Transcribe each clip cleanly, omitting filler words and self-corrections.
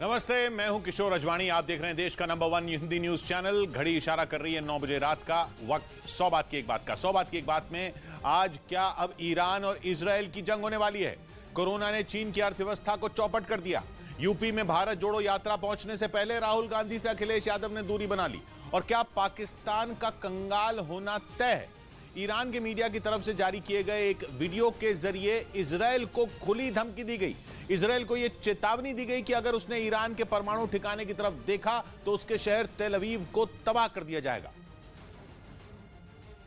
नमस्ते, मैं हूं किशोर अजवाणी। आप देख रहे हैं देश का नंबर 1 हिंदी न्यूज चैनल। घड़ी इशारा कर रही है 9 बजे रात का वक्त। 100 बात की एक बात का 100 बात की एक बात में आज क्या अब ईरान और इजरायल की जंग होने वाली है। कोरोना ने चीन की अर्थव्यवस्था को चौपट कर दिया। यूपी में भारत जोड़ो यात्रा पहुंचने से पहले राहुल गांधी से अखिलेश यादव ने दूरी बना ली। और क्या पाकिस्तान का कंगाल होना तय है। ईरान के मीडिया की तरफ से जारी किए गए एक वीडियो के जरिए इजरायल को खुली धमकी दी गई। इजरायल को यह चेतावनी दी गई कि अगर उसने ईरान के परमाणु ठिकाने की तरफ देखा तो उसके शहर तेल अवीव को तबाह कर दिया जाएगा,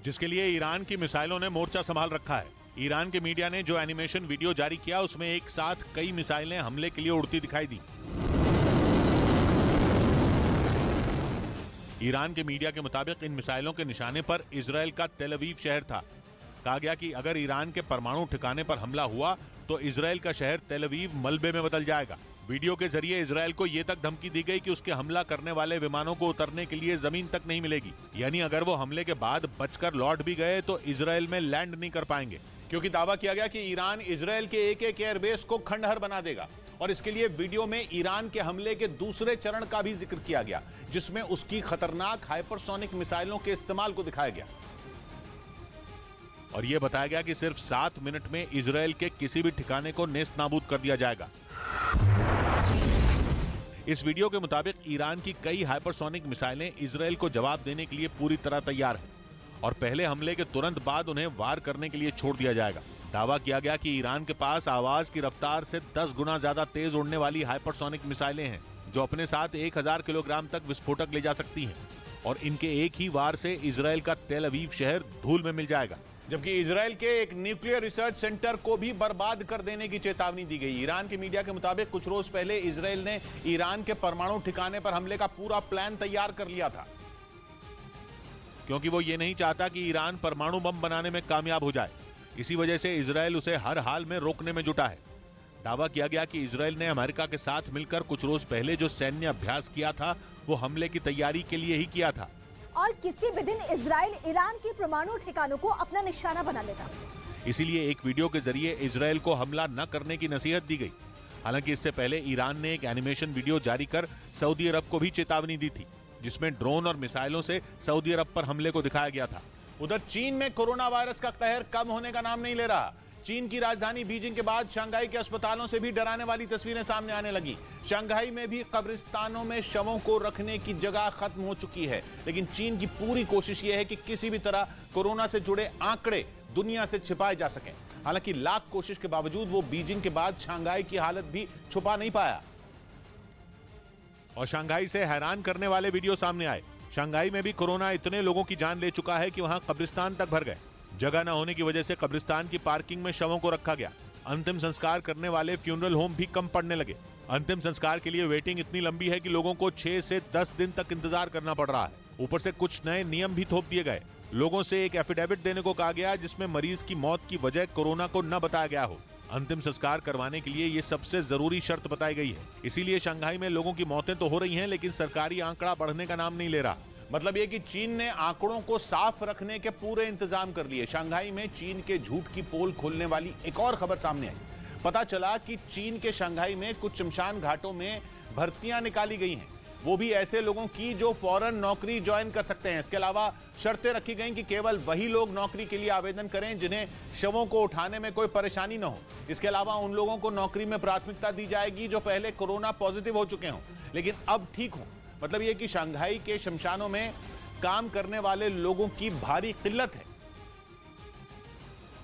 जिसके लिए ईरान की मिसाइलों ने मोर्चा संभाल रखा है। ईरान के मीडिया ने जो एनिमेशन वीडियो जारी किया उसमें एक साथ कई मिसाइलें हमले के लिए उड़ती दिखाई दी। ईरान के मीडिया के मुताबिक इन मिसाइलों के निशाने पर इजरायल का तेल अवीव शहर था। कहा गया कि अगर ईरान के परमाणु ठिकाने पर हमला हुआ तो इजरायल का शहर तेल अवीव मलबे में बदल जाएगा। वीडियो के जरिए इजरायल को यह तक धमकी दी गई कि उसके हमला करने वाले विमानों को उतरने के लिए जमीन तक नहीं मिलेगी, यानी अगर वो हमले के बाद बचकर लौट भी गए तो इजरायल में लैंड नहीं कर पाएंगे। क्योंकि दावा किया गया कि ईरान इजरायल के एक एयरबेस को खंडहर बना देगा। और इसके लिए वीडियो में ईरान के हमले के दूसरे चरण का भी जिक्र किया गया, जिसमें उसकी खतरनाक हाइपरसोनिक मिसाइलों के इस्तेमाल को दिखाया गया। और यह बताया गया कि सिर्फ 7 मिनट में इजरायल के किसी भी ठिकाने को नेस्त नाबूद कर दिया जाएगा। इस वीडियो के मुताबिक ईरान की कई हाइपरसोनिक मिसाइलें इजरायल को जवाब देने के लिए पूरी तरह तैयार हैं और पहले हमले के तुरंत बाद उन्हें वार करने के लिए छोड़ दिया जाएगा। दावा किया गया कि ईरान के पास आवाज की रफ्तार से 10 गुना ज्यादा तेज उड़ने वाली हाइपरसोनिक मिसाइलें हैं, जो अपने साथ 1000 किलोग्राम तक विस्फोटक ले जा सकती हैं और इनके एक ही वार से इजरायल का तेल अवीव शहर धूल में मिल जाएगा। जबकि इजरायल के एक न्यूक्लियर रिसर्च सेंटर को भी बर्बाद कर देने की चेतावनी दी गई। ईरान के मीडिया के मुताबिक कुछ रोज पहले इजरायल ने ईरान के परमाणु ठिकाने पर हमले का पूरा प्लान तैयार कर लिया था, क्योंकि वो ये नहीं चाहता कि ईरान परमाणु बम बनाने में कामयाब हो जाए। इसी वजह से इजरायल उसे हर हाल में रोकने में जुटा है। दावा किया गया कि इजरायल ने अमेरिका के साथ मिलकर कुछ रोज पहले जो सैन्य अभ्यास किया था वो हमले की तैयारी के लिए ही किया था। और किसी भी दिन इजरायल ईरान के परमाणु ठिकानों को अपना निशाना बना लेता। इसीलिए एक वीडियो के जरिए इजरायल को हमला न करने की नसीहत दी गई। हालांकि इससे पहले ईरान ने एक एनिमेशन वीडियो जारी कर सऊदी अरब को भी चेतावनी दी थी, जिसमें ड्रोन और मिसाइलों से सऊदी अरब पर हमले को दिखाया गया था। उधर चीन में कोरोना वायरस का कहर कम होने का नाम नहीं ले रहा। चीन की राजधानी बीजिंग के बाद शंघाई के अस्पतालों से भी डराने वाली तस्वीरें सामने आने लगी। शंघाई में भी कब्रिस्तानों में शवों को रखने की जगह खत्म हो चुकी है, लेकिन चीन की पूरी कोशिश यह है कि किसी भी तरह कोरोना से जुड़े आंकड़े दुनिया से छिपाए जा सकें। हालांकि लाख कोशिश के बावजूद वो बीजिंग के बाद शंघाई की हालत भी छुपा नहीं पाया और शंघाई से हैरान करने वाले वीडियो सामने आए। शंघाई में भी कोरोना इतने लोगों की जान ले चुका है कि वहां कब्रिस्तान तक भर गए। जगह न होने की वजह से कब्रिस्तान की पार्किंग में शवों को रखा गया। अंतिम संस्कार करने वाले फ्यूनरल होम भी कम पड़ने लगे। अंतिम संस्कार के लिए वेटिंग इतनी लंबी है कि लोगों को 6 से 10 दिन तक इंतजार करना पड़ रहा है। ऊपर से कुछ नए नियम भी थोप दिए गए। लोगों से एक एफिडेविट देने को कहा गया, जिसमें मरीज की मौत की वजह कोरोना को न बताया गया हो। अंतिम संस्कार करवाने के लिए ये सबसे जरूरी शर्त बताई गई है। इसीलिए शंघाई में लोगों की मौतें तो हो रही हैं, लेकिन सरकारी आंकड़ा बढ़ने का नाम नहीं ले रहा। मतलब ये कि चीन ने आंकड़ों को साफ रखने के पूरे इंतजाम कर लिए। शंघाई में चीन के झूठ की पोल खोलने वाली एक और खबर सामने आई। पता चला कि चीन के शंघाई में कुछ शमशान घाटों में भर्तियां निकाली गई हैं, वो भी ऐसे लोगों की जो फौरन नौकरी ज्वाइन कर सकते हैं। इसके अलावा शर्तें रखी गई कि केवल वही लोग नौकरी के लिए आवेदन करें जिन्हें शवों को उठाने में कोई परेशानी न हो। इसके अलावा उन लोगों को नौकरी में प्राथमिकता दी जाएगी जो पहले कोरोना पॉजिटिव हो चुके हों लेकिन अब ठीक हो। मतलब यह कि शंघाई के शमशानों में काम करने वाले लोगों की भारी किल्लत है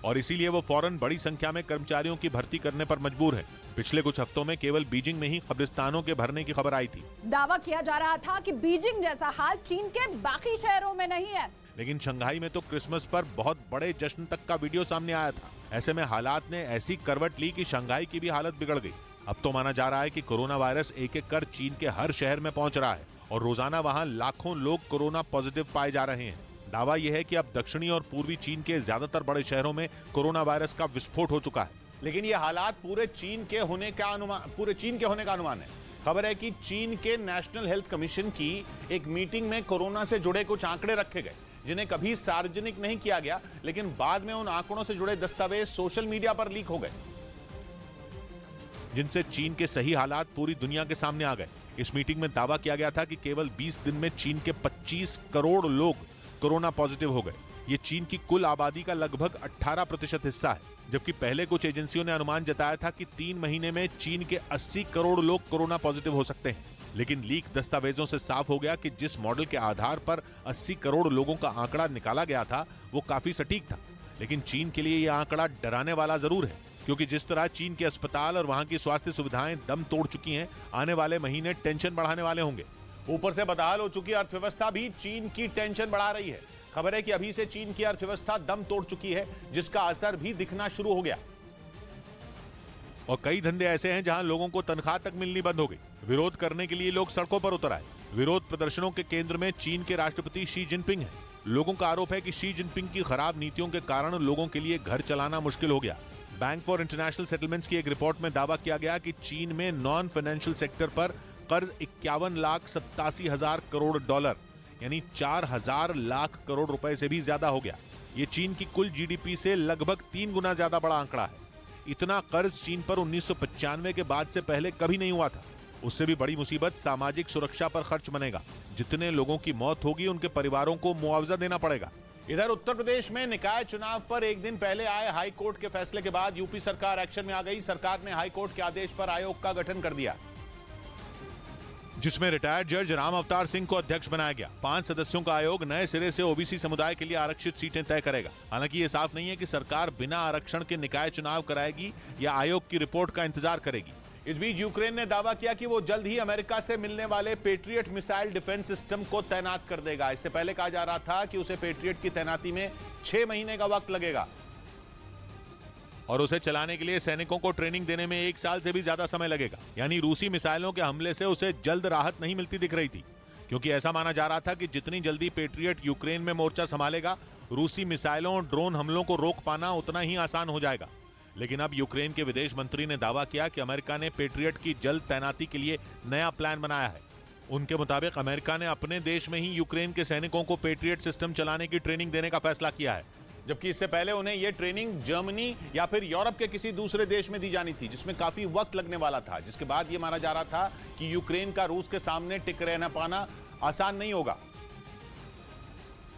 और इसीलिए वो फौरन बड़ी संख्या में कर्मचारियों की भर्ती करने पर मजबूर है। पिछले कुछ हफ्तों में केवल बीजिंग में ही कब्रिस्तानों के भरने की खबर आई थी। दावा किया जा रहा था कि बीजिंग जैसा हाल चीन के बाकी शहरों में नहीं है, लेकिन शंघाई में तो क्रिसमस पर बहुत बड़े जश्न तक का वीडियो सामने आया था। ऐसे में हालात ने ऐसी करवट ली कि शंघाई की भी हालत बिगड़ गई। अब तो माना जा रहा है कि कोरोना वायरस एक एक कर चीन के हर शहर में पहुंच रहा है और रोजाना वहां लाखों लोग कोरोना पॉजिटिव पाए जा रहे हैं। दावा यह है कि अब दक्षिणी और पूर्वी चीन के ज्यादातर बड़े शहरों में कोरोना वायरस का विस्फोट हो चुका है। लेकिन यह हालात पूरे चीन के होने का अनुमान है। खबर है कि चीन के नेशनल हेल्थ कमीशन की एक मीटिंग में कोरोना से जुड़े कुछ आंकड़े रखे गए, जिन्हें कभी सार्वजनिक नहीं किया गया, लेकिन बाद में उन आंकड़ों से जुड़े दस्तावेज सोशल मीडिया पर लीक हो गए। जिनसे चीन के सही हालात पूरी दुनिया के सामने आ गए। इस मीटिंग में दावा किया गया था कि केवल 20 दिन में चीन के 25 करोड़ लोग कोरोना पॉजिटिव हो गए। ये चीन की कुल आबादी का लगभग 18% हिस्सा है, जबकि पहले कुछ एजेंसियों ने अनुमान जताया था कि 3 महीने में चीन के 80 करोड़ लोग कोरोना पॉजिटिव हो सकते हैं। लेकिन लीक दस्तावेजों से साफ हो गया कि जिस मॉडल के आधार पर 80 करोड़ लोगों का आंकड़ा निकाला गया था वो काफी सटीक था। लेकिन चीन के लिए यह आंकड़ा डराने वाला जरूर है, क्योंकि जिस तरह चीन के अस्पताल और वहां की स्वास्थ्य सुविधाएं दम तोड़ चुकी हैं, आने वाले महीने टेंशन बढ़ाने वाले होंगे। ऊपर से बदहाल हो चुकी अर्थव्यवस्था भी चीन की टेंशन बढ़ा रही है। खबर है कि अभी से चीन की अर्थव्यवस्था दम तोड़ चुकी है, जिसका असर भी दिखना शुरू हो गया। और कई धंधे ऐसे हैं जहां लोगों को तनख्वाह तक मिलनी बंद हो गई। विरोध करने के लिए लोग सड़कों पर उतर आए। विरोध प्रदर्शनों के केंद्र में चीन के राष्ट्रपति शी जिनपिंग हैं। लोगों का आरोप है कि शी जिनपिंग की खराब नीतियों के कारण लोगों के लिए घर चलाना मुश्किल हो गया। बैंक फॉर इंटरनेशनल सेटलमेंट्स की एक रिपोर्ट में दावा किया गया कि चीन में नॉन फाइनेंशियल सेक्टर पर कर्ज 51,87,000 करोड़ डॉलर यानी 4,000 लाख करोड़ रुपए से भी ज्यादा हो गया। ये चीन की कुल जीडीपी से लगभग 3 गुना ज्यादा बड़ा आंकड़ा है। इतना कर्ज चीन पर 1995 के बाद से पहले कभी नहीं हुआ था। उससे भी बड़ी मुसीबत सामाजिक सुरक्षा पर खर्च बनेगा। जितने लोगों की मौत होगी उनके परिवारों को मुआवजा देना पड़ेगा। इधर उत्तर प्रदेश में निकाय चुनाव पर एक दिन पहले आए हाई कोर्ट के फैसले के बाद यूपी सरकार एक्शन में आ गई। सरकार ने हाई कोर्ट के आदेश पर आयोग का गठन कर दिया, जिसमें रिटायर्ड जज राम अवतार सिंह को अध्यक्ष बनाया गया। 5 सदस्यों का आयोग नए सिरे से ओबीसी समुदाय के लिए आरक्षित सीटें तय करेगा। हालांकि ये साफ नहीं है कि सरकार बिना आरक्षण के निकाय चुनाव कराएगी या आयोग की रिपोर्ट का इंतजार करेगी। इस बीच यूक्रेन ने दावा किया कि वो जल्द ही अमेरिका से मिलने वाले पेट्रियट मिसाइल डिफेंस सिस्टम को तैनात कर देगा। इससे पहले कहा जा रहा था कि उसे पेट्रियट की तैनाती में 6 महीने का वक्त लगेगा और उसे चलाने के लिए सैनिकों को ट्रेनिंग देने में 1 साल से भी ज्यादा समय लगेगा। यानी रूसी मिसाइलों के हमले से उसे जल्द राहत नहीं मिलती दिख रही थी, क्योंकि ऐसा माना जा रहा था कि जितनी जल्दी पेट्रियट यूक्रेन में मोर्चा संभालेगा, रूसी मिसाइलों और ड्रोन हमलों को रोक पाना उतना ही आसान हो जाएगा। लेकिन अब यूक्रेन के विदेश मंत्री ने दावा किया कि अमेरिका ने पेट्रियट की जल्द तैनाती के लिए नया प्लान बनाया है। उनके मुताबिक अमेरिका ने अपने देश में ही यूक्रेन के सैनिकों को पेट्रियट सिस्टम चलाने की ट्रेनिंग देने का फैसला किया है, जबकि इससे पहले उन्हें यह ट्रेनिंग जर्मनी या फिर यूरोप के किसी दूसरे देश में दी जानी थी, जिसमें काफी वक्त लगने वाला था। जिसके बाद यह माना जा रहा था कि यूक्रेन का रूस के सामने टिक रहना पाना आसान नहीं होगा।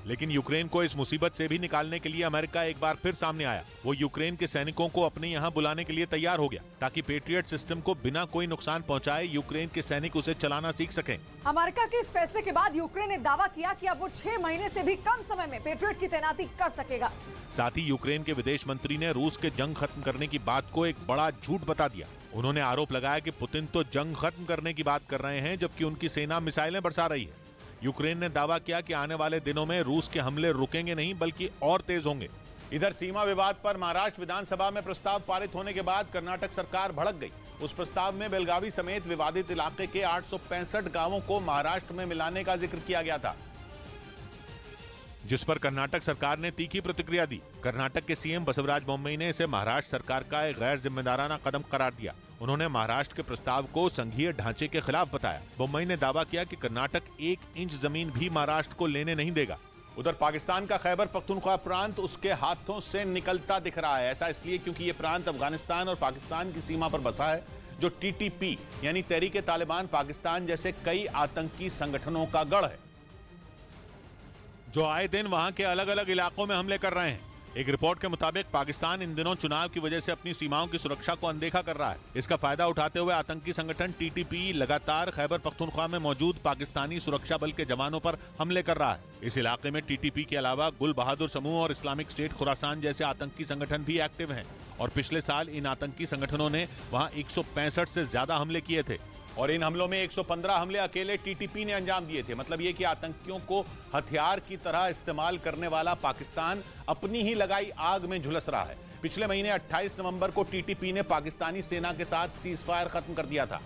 लेकिन यूक्रेन को इस मुसीबत से भी निकालने के लिए अमेरिका एक बार फिर सामने आया। वो यूक्रेन के सैनिकों को अपने यहां बुलाने के लिए तैयार हो गया, ताकि पेट्रियट सिस्टम को बिना कोई नुकसान पहुंचाए यूक्रेन के सैनिक उसे चलाना सीख सकें। अमेरिका के इस फैसले के बाद यूक्रेन ने दावा किया कि अब वो 6 महीने से भी कम समय में पेट्रियट की तैनाती कर सकेगा। साथ ही यूक्रेन के विदेश मंत्री ने रूस के जंग खत्म करने की बात को एक बड़ा झूठ बता दिया। उन्होंने आरोप लगाया कि पुतिन तो जंग खत्म करने की बात कर रहे हैं, जबकि उनकी सेना मिसाइलें बरसा रही है। यूक्रेन ने दावा किया कि आने वाले दिनों में रूस के हमले रुकेंगे नहीं, बल्कि और तेज होंगे। इधर सीमा विवाद पर महाराष्ट्र विधानसभा में प्रस्ताव पारित होने के बाद कर्नाटक सरकार भड़क गई। उस प्रस्ताव में बेलगावी समेत विवादित इलाके के 865 गांवों को महाराष्ट्र में मिलाने का जिक्र किया गया था, जिस पर कर्नाटक सरकार ने तीखी प्रतिक्रिया दी। कर्नाटक के सीएम बसवराज बोम्मई ने इसे महाराष्ट्र सरकार का एक गैर जिम्मेदाराना कदम करार दिया। उन्होंने महाराष्ट्र के प्रस्ताव को संघीय ढांचे के खिलाफ बताया। बोम्मई ने दावा किया कि कर्नाटक 1 इंच जमीन भी महाराष्ट्र को लेने नहीं देगा। उधर पाकिस्तान का खैबर पख्तूनख्वा प्रांत उसके हाथों से निकलता दिख रहा है। ऐसा इसलिए क्योंकि यह प्रांत अफगानिस्तान और पाकिस्तान की सीमा पर बसा है, जो टीटीपी यानी तहरीक तालिबान पाकिस्तान जैसे कई आतंकी संगठनों का गढ़ है, जो आए दिन वहां के अलग अलग इलाकों में हमले कर रहे हैं। एक रिपोर्ट के मुताबिक पाकिस्तान इन दिनों चुनाव की वजह से अपनी सीमाओं की सुरक्षा को अनदेखा कर रहा है। इसका फायदा उठाते हुए आतंकी संगठन टीटीपी लगातार खैबर पख्तूनख्वा में मौजूद पाकिस्तानी सुरक्षा बल के जवानों पर हमले कर रहा है। इस इलाके में टीटीपी के अलावा गुल बहादुर समूह और इस्लामिक स्टेट खुरासान जैसे आतंकी संगठन भी एक्टिव हैं और पिछले साल इन आतंकी संगठनों ने वहां 165 से ज्यादा हमले किए थे और इन हमलों में 115 हमले अकेले टीटीपी ने अंजाम दिए थे। मतलब ये कि आतंकियों को हथियार की तरह इस्तेमाल करने वाला पाकिस्तान अपनी ही लगाई आग में झुलस रहा है। पिछले महीने 28 नवंबर को टीटीपी ने पाकिस्तानी सेना के साथ सीजफायर खत्म कर दिया था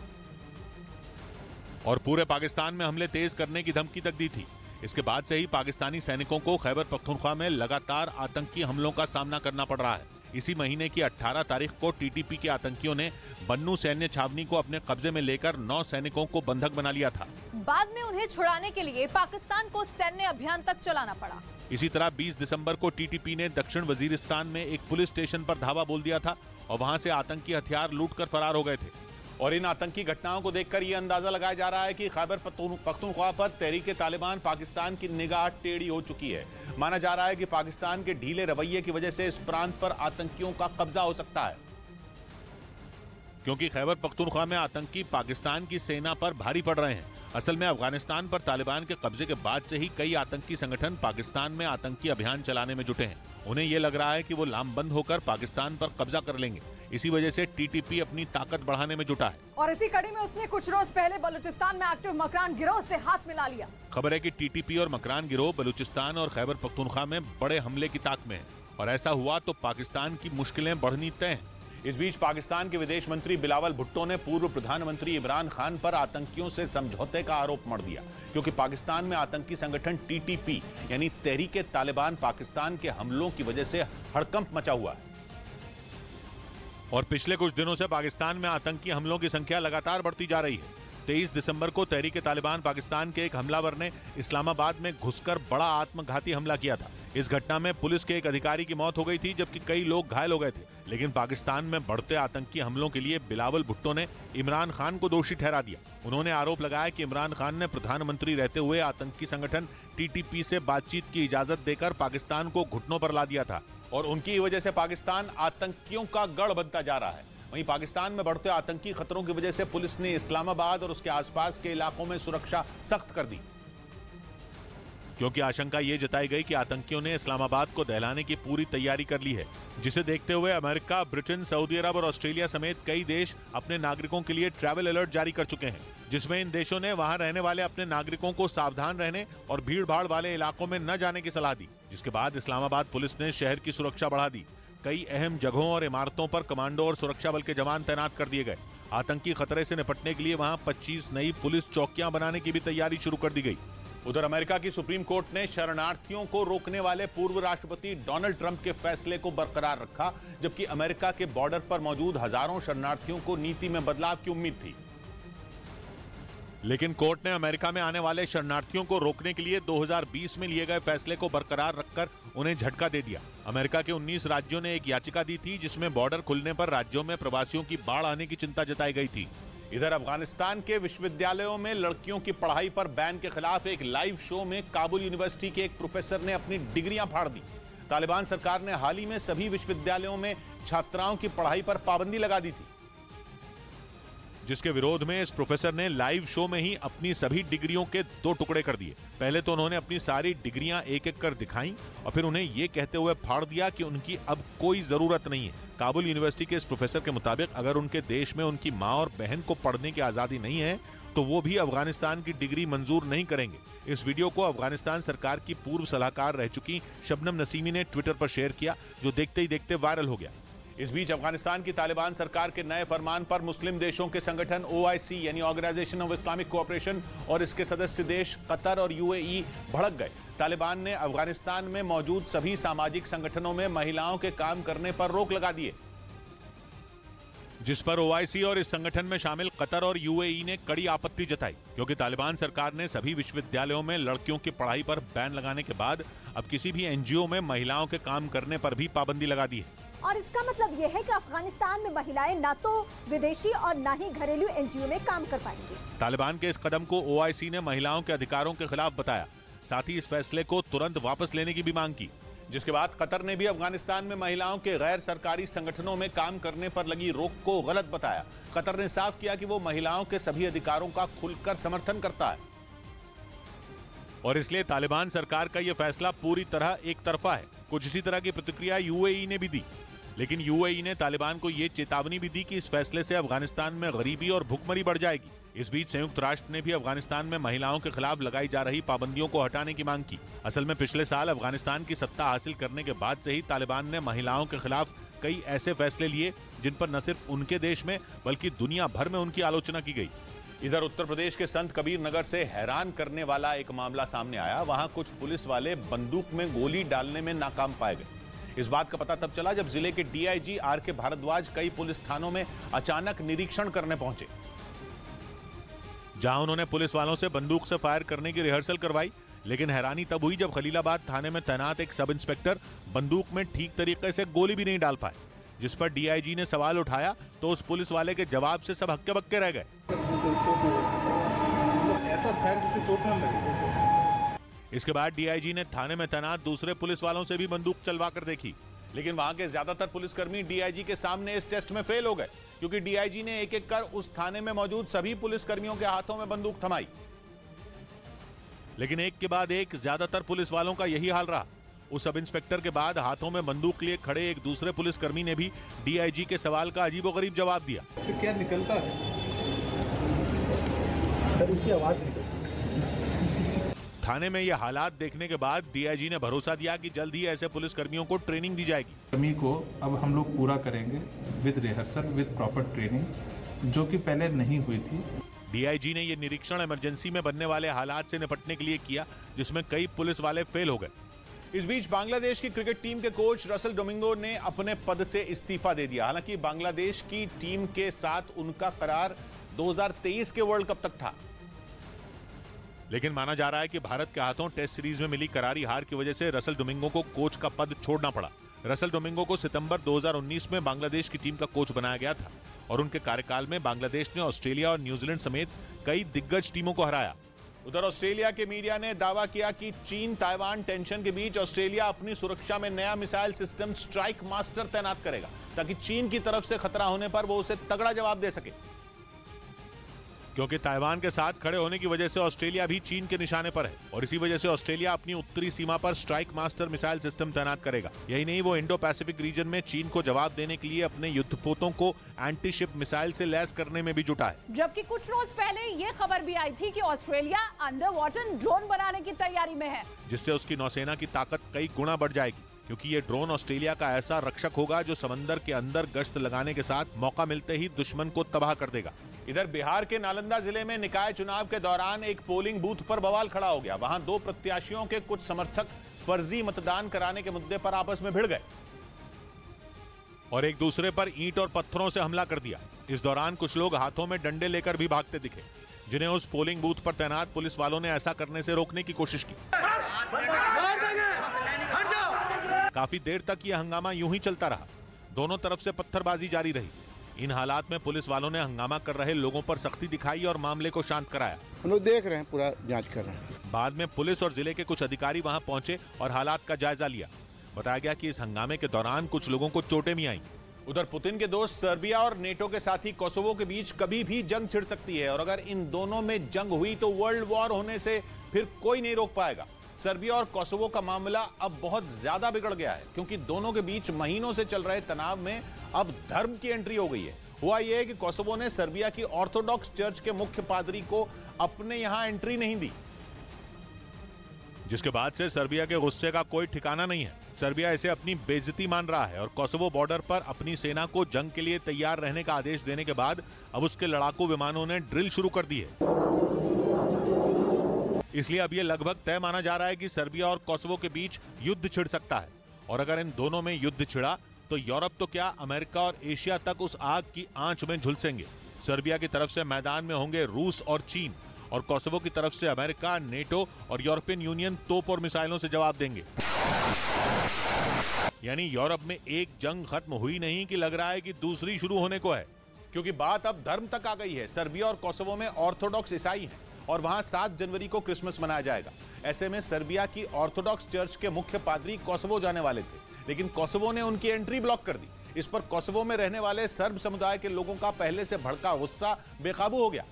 और पूरे पाकिस्तान में हमले तेज करने की धमकी तक दी थी। इसके बाद से ही पाकिस्तानी सैनिकों को खैबर पख्तूनख्वा में लगातार आतंकी हमलों का सामना करना पड़ रहा है। इसी महीने की 18 तारीख को टीटीपी के आतंकियों ने बन्नू सैन्य छावनी को अपने कब्जे में लेकर 9 सैनिकों को बंधक बना लिया था। बाद में उन्हें छुड़ाने के लिए पाकिस्तान को सैन्य अभियान तक चलाना पड़ा। इसी तरह 20 दिसंबर को टीटीपी ने दक्षिण वजीरिस्तान में एक पुलिस स्टेशन पर धावा बोल दिया था और वहां से आतंकी हथियार लूटकर फरार हो गए थे। और इन आतंकी घटनाओं को देखकर यह अंदाजा लगाया जा रहा है कि खैबर पख्तूनख्वा पर तहरीक तालिबान पाकिस्तान की निगाह टेढ़ी हो चुकी है। माना जा रहा है कि पाकिस्तान के ढीले रवैये की वजह से इस प्रांत पर आतंकियों का कब्जा हो सकता है, क्योंकि खैबर पख्तूनख्वा में आतंकी पाकिस्तान की सेना पर भारी पड़ रहे हैं। असल में अफगानिस्तान पर तालिबान के कब्जे के बाद से ही कई आतंकी संगठन पाकिस्तान में आतंकी अभियान चलाने में जुटे हैं। उन्हें यह लग रहा है कि वो लामबंद होकर पाकिस्तान पर कब्जा कर लेंगे। इसी वजह से टीटीपी अपनी ताकत बढ़ाने में जुटा है। और इसी कड़ी में उसने कुछ रोज पहले बलूचिस्तान में एक्टिव मकरान गिरोह से हाथ मिला लिया। खबर है कि टीटीपी और मकरान गिरोह बलूचिस्तान और खैबर पख्तूनख्वा में बड़े हमले की ताक में है, और ऐसा हुआ तो पाकिस्तान की मुश्किलें बढ़नी तय हैं। इस बीच पाकिस्तान के विदेश मंत्री बिलावल भुट्टो ने पूर्व प्रधानमंत्री इमरान खान पर आतंकियों से समझौते का आरोप मढ़ दिया, क्योंकि पाकिस्तान में आतंकी संगठन टीटीपी यानी तहरीक तालिबान पाकिस्तान के हमलों की वजह से हड़कंप मचा हुआ है। और पिछले कुछ दिनों से पाकिस्तान में आतंकी हमलों की संख्या लगातार बढ़ती जा रही है। 23 दिसंबर को तहरीक तालिबान पाकिस्तान के एक हमलावर ने इस्लामाबाद में घुसकर बड़ा आत्मघाती हमला किया था। इस घटना में पुलिस के एक अधिकारी की मौत हो गई थी, जबकि कई लोग घायल हो गए थे। लेकिन पाकिस्तान में बढ़ते आतंकी हमलों के लिए बिलावल भुट्टो ने इमरान खान को दोषी ठहरा दिया। उन्होंने आरोप लगाया कि इमरान खान ने प्रधानमंत्री रहते हुए आतंकी संगठन टीटीपी से बातचीत की इजाजत देकर पाकिस्तान को घुटनों पर ला दिया था, और उनकी वजह से पाकिस्तान आतंकियों का गढ़ बनता जा रहा है। वहीं पाकिस्तान में बढ़ते आतंकी खतरों की वजह से पुलिस ने इस्लामाबाद और उसके आसपास के इलाकों में सुरक्षा सख्त कर दी, क्योंकि आशंका ये जताई गई कि आतंकियों ने इस्लामाबाद को दहलाने की पूरी तैयारी कर ली है, जिसे देखते हुए अमेरिका, ब्रिटेन, सऊदी अरब और ऑस्ट्रेलिया समेत कई देश अपने नागरिकों के लिए ट्रैवल अलर्ट जारी कर चुके हैं, जिसमें इन देशों ने वहां रहने वाले अपने नागरिकों को सावधान रहने और भीड़ भाड़ वाले इलाकों में न जाने की सलाह दी। जिसके बाद इस्लामाबाद पुलिस ने शहर की सुरक्षा बढ़ा दी। कई अहम जगहों और इमारतों पर कमांडो और सुरक्षा बल के जवान तैनात कर दिए गए। आतंकी खतरे से निपटने के लिए वहां 25 नई पुलिस चौकियां बनाने की भी तैयारी शुरू कर दी गई। उधर अमेरिका की सुप्रीम कोर्ट ने शरणार्थियों को रोकने वाले पूर्व राष्ट्रपति डोनाल्ड ट्रंप के फैसले को बरकरार रखा, जबकि अमेरिका के बॉर्डर पर मौजूद हजारों शरणार्थियों को नीति में बदलाव की उम्मीद थी। लेकिन कोर्ट ने अमेरिका में आने वाले शरणार्थियों को रोकने के लिए 2020 में लिए गए फैसले को बरकरार रखकर उन्हें झटका दे दिया। अमेरिका के 19 राज्यों ने एक याचिका दी थी, जिसमें बॉर्डर खुलने पर राज्यों में प्रवासियों की बाढ़ आने की चिंता जताई गई थी। इधर अफगानिस्तान के विश्वविद्यालयों में लड़कियों की पढ़ाई पर बैन के खिलाफ एक लाइव शो में काबुल यूनिवर्सिटी के एक प्रोफेसर ने अपनी डिग्रियां फाड़ दी। तालिबान सरकार ने हाल ही में सभी विश्वविद्यालयों में छात्राओं की पढ़ाई पर पाबंदी लगा दी थी, जिसके विरोध में इस प्रोफेसर ने लाइव शो में ही अपनी सभी डिग्रियों के 2 टुकड़े कर दिए। पहले तो उन्होंने अपनी सारी डिग्रियां एक एक कर दिखाई और फिर उन्हें यह कहते हुए फाड़ दिया कि उनकी अब कोई जरूरत नहीं है। काबुल यूनिवर्सिटी के इस प्रोफेसर के मुताबिक अगर उनके देश में उनकी मां और बहन को पढ़ने की आजादी नहीं है तो वो भी अफगानिस्तान की डिग्री मंजूर नहीं करेंगे। इस वीडियो को अफगानिस्तान सरकार की पूर्व सलाहकार रह चुकी शबनम नसीमी ने ट्विटर पर शेयर किया, जो देखते ही देखते वायरल हो गया। इस बीच अफगानिस्तान की तालिबान सरकार के नए फरमान पर मुस्लिम देशों के संगठन OIC यानी ऑर्गेनाइजेशन ऑफ इस्लामिक कोऑपरेशन और इसके सदस्य देश कतर और UAE भड़क गए। तालिबान ने अफगानिस्तान में मौजूद सभी सामाजिक संगठनों में महिलाओं के काम करने पर रोक लगा दी है, जिस पर OIC और इस संगठन में शामिल कतर और UAE ने कड़ी आपत्ति जताई, क्योंकि तालिबान सरकार ने सभी विश्वविद्यालयों में लड़कियों की पढ़ाई पर बैन लगाने के बाद अब किसी भी NGO में महिलाओं के काम करने पर भी पाबंदी लगा दी है। और इसका मतलब यह है कि अफगानिस्तान में महिलाएं ना तो विदेशी और ना ही घरेलू NGO में काम कर पाएंगी। तालिबान के इस कदम को OIC ने महिलाओं के अधिकारों के खिलाफ बताया, साथ ही इस फैसले को तुरंत वापस लेने की भी मांग की। जिसके बाद कतर ने भी अफगानिस्तान में महिलाओं के गैर सरकारी संगठनों में काम करने पर लगी रोक को गलत बताया। कतर ने साफ किया कि वो महिलाओं के सभी अधिकारों का खुलकर समर्थन करता है, और इसलिए तालिबान सरकार का यह फैसला पूरी तरह एक तरफा है। कुछ इसी तरह की प्रतिक्रिया UAE ने भी दी, लेकिन UAE ने तालिबान को यह चेतावनी भी दी कि इस फैसले से अफगानिस्तान में गरीबी और भुखमरी बढ़ जाएगी। इस बीच संयुक्त राष्ट्र ने भी अफगानिस्तान में महिलाओं के खिलाफ लगाई जा रही पाबंदियों को हटाने की मांग की। असल में पिछले साल अफगानिस्तान की सत्ता हासिल करने के बाद से ही तालिबान ने महिलाओं के खिलाफ कई ऐसे फैसले लिए जिन पर न सिर्फ उनके देश में बल्कि दुनिया भर में उनकी आलोचना की गई। इधर उत्तर प्रदेश के संत कबीर नगर से हैरान करने वाला एक मामला सामने आया। वहां कुछ पुलिस वाले बंदूक में गोली डालने में नाकाम पाए गए। इस बात का पता तब चला जब जिले के DIG RK भारद्वाज कई पुलिस थानों में अचानक निरीक्षण करने पहुंचे, जहां उन्होंने पुलिस वालों से बंदूक से फायर करने की रिहर्सल करवाई। लेकिन हैरानी तब हुई जब खलीलाबाद थाने में तैनात एक सब इंस्पेक्टर बंदूक में ठीक तरीके से गोली भी नहीं डाल पाए। जिस पर डीआईजी ने सवाल उठाया तो उस पुलिस वाले के जवाब से सब हक्के बक्के रह गए। ऐसा फैक्ट जिसे चोट न लगे। इसके बाद डीआईजी ने थाने में तैनात दूसरे पुलिस वालों से भी बंदूक चलवा कर देखी, लेकिन वहां के ज्यादातर पुलिसकर्मी डीआईजी के सामने इस टेस्ट में फेल हो गए, क्योंकि डीआईजी ने एक एक कर उस थाने में मौजूद सभी पुलिसकर्मियों के हाथों में बंदूक थमाई। लेकिन एक के बाद एक ज्यादातर पुलिस वालों का यही हाल रहा। उस सब इंस्पेक्टर के बाद हाथों में बंदूक लिए खड़े एक दूसरे पुलिसकर्मी ने भी डीआईजी के सवाल का अजीबोगरीब जवाब दिया। इससे क्या निकलता है? इसी आवाज निकलती। थाने में ये हालात देखने के बाद डीआईजी ने भरोसा दिया कि जल्द ही ऐसे पुलिसकर्मियों को ट्रेनिंग दी जाएगी। कमी को अब हम लोग पूरा करेंगे with rehearsal, with proper training, जो कि पहले नहीं हुई थी। डीआईजी ने ये निरीक्षण इमरजेंसी में बनने वाले हालात से निपटने के लिए किया, जिसमें कई पुलिस वाले फेल हो गए। इस बीच बांग्लादेश की क्रिकेट टीम के कोच रसल डोमिंगो ने अपने पद से इस्तीफा दे दिया। हालांकि बांग्लादेश की टीम के साथ उनका करार 2023 के वर्ल्ड कप तक था, लेकिन माना जा रहा है कि भारत के हाथों टेस्ट सीरीज में मिली करारी हार की वजह से रसल डोमिंगो को कोच का पद छोड़ना पड़ा। रसल डोमिंगो को सितंबर 2019 में बांग्लादेश की टीम का कोच बनाया गया था और उनके कार्यकाल में बांग्लादेश ने ऑस्ट्रेलिया और न्यूजीलैंड समेत कई दिग्गज टीमों को हराया। उधर ऑस्ट्रेलिया के मीडिया ने दावा किया कि चीन ताइवान टेंशन के बीच ऑस्ट्रेलिया अपनी सुरक्षा में नया मिसाइल सिस्टम स्ट्राइक मास्टर तैनात करेगा, ताकि चीन की तरफ से खतरा होने पर वो उसे तगड़ा जवाब दे सके। क्योंकि ताइवान के साथ खड़े होने की वजह से ऑस्ट्रेलिया भी चीन के निशाने पर है और इसी वजह से ऑस्ट्रेलिया अपनी उत्तरी सीमा पर स्ट्राइक मास्टर मिसाइल सिस्टम तैनात करेगा। यही नहीं, वो इंडो पैसिफिक रीजन में चीन को जवाब देने के लिए अपने युद्धपोतों को एंटी शिप मिसाइल से लैस करने में भी जुटा है। जबकि कुछ रोज पहले ये खबर भी आई थी कि ऑस्ट्रेलिया अंडर वाटर ड्रोन बनाने की तैयारी में है, जिससे उसकी नौसेना की ताकत कई गुना बढ़ जाएगी, क्योंकि ये ड्रोन ऑस्ट्रेलिया का ऐसा रक्षक होगा जो समंदर के अंदर गश्त लगाने के साथ मौका मिलते ही दुश्मन को तबाह कर देगा। इधर बिहार के नालंदा जिले में निकाय चुनाव के दौरान एक पोलिंग बूथ पर बवाल खड़ा हो गया। वहां दो प्रत्याशियों के कुछ समर्थक फर्जी मतदान कराने के मुद्दे पर आपस में भिड़ गए और एक दूसरे पर ईंट और पत्थरों से हमला कर दिया। इस दौरान कुछ लोग हाथों में डंडे लेकर भी भागते दिखे, जिन्हें उस पोलिंग बूथ पर तैनात पुलिस वालों ने ऐसा करने से रोकने की कोशिश की। काफी देर तक यह हंगामा यूं ही चलता रहा। दोनों तरफ से पत्थरबाजी जारी रही। इन हालात में पुलिस वालों ने हंगामा कर रहे लोगों पर सख्ती दिखाई और मामले को शांत कराया। हम लोग देख रहे हैं, पूरा जांच कर रहे हैं। बाद में पुलिस और जिले के कुछ अधिकारी वहां पहुंचे और हालात का जायजा लिया। बताया गया कि इस हंगामे के दौरान कुछ लोगों को चोटें भी आईं। उधर पुतिन के दोस्त सर्बिया और नेटो के साथी कोसोवो के बीच कभी भी जंग छिड़ सकती है और अगर इन दोनों में जंग हुई तो वर्ल्ड वॉर होने से फिर कोई नहीं रोक पाएगा। सर्बिया और कोसोवो का मामला अब बहुत ज्यादा बिगड़ गया है, क्योंकि दोनों के बीच महीनों से चल रहे तनाव में अब धर्म की एंट्री हो गई है। हुआ यह है कि कोसोवो ने सर्बिया की ऑर्थोडॉक्स चर्च के मुख्य पादरी को अपने यहां एंट्री नहीं दी, जिसके बाद से सर्बिया के गुस्से का कोई ठिकाना नहीं है। सर्बिया इसे अपनी बेइज्जती मान रहा है और कोसोवो बॉर्डर पर अपनी सेना को जंग के लिए तैयार रहने का आदेश देने के बाद अब उसके लड़ाकू विमानों ने ड्रिल शुरू कर दी है। इसलिए अब यह लगभग तय माना जा रहा है कि सर्बिया और कोसोवो के बीच युद्ध छिड़ सकता है और अगर इन दोनों में युद्ध छिड़ा तो यूरोप तो क्या, अमेरिका और एशिया तक उस आग की आंच में झुलसेंगे। सर्बिया की तरफ से मैदान में होंगे रूस और चीन और कोसोवो की तरफ से अमेरिका, नेटो और यूरोपियन यूनियन तोप और मिसाइलों से जवाब देंगे। यानी यूरोप में एक जंग खत्म हुई नहीं कि लग रहा है कि दूसरी शुरू होने को है, क्योंकि बात अब धर्म तक आ गई है। सर्बिया और कोसोवो में ऑर्थोडॉक्स ईसाई हैं और वहां 7 जनवरी को क्रिसमस मनाया जाएगा। ऐसे में सर्बिया की ऑर्थोडॉक्स चर्च के मुख्य पादरी कोसोवो जाने वाले थे, लेकिन कोसोवो ने उनकी एंट्री ब्लॉक कर दी। इस पर कोसोवो में रहने वाले सर्ब समुदाय के लोगों का पहले से भड़का गुस्सा बेकाबू हो गया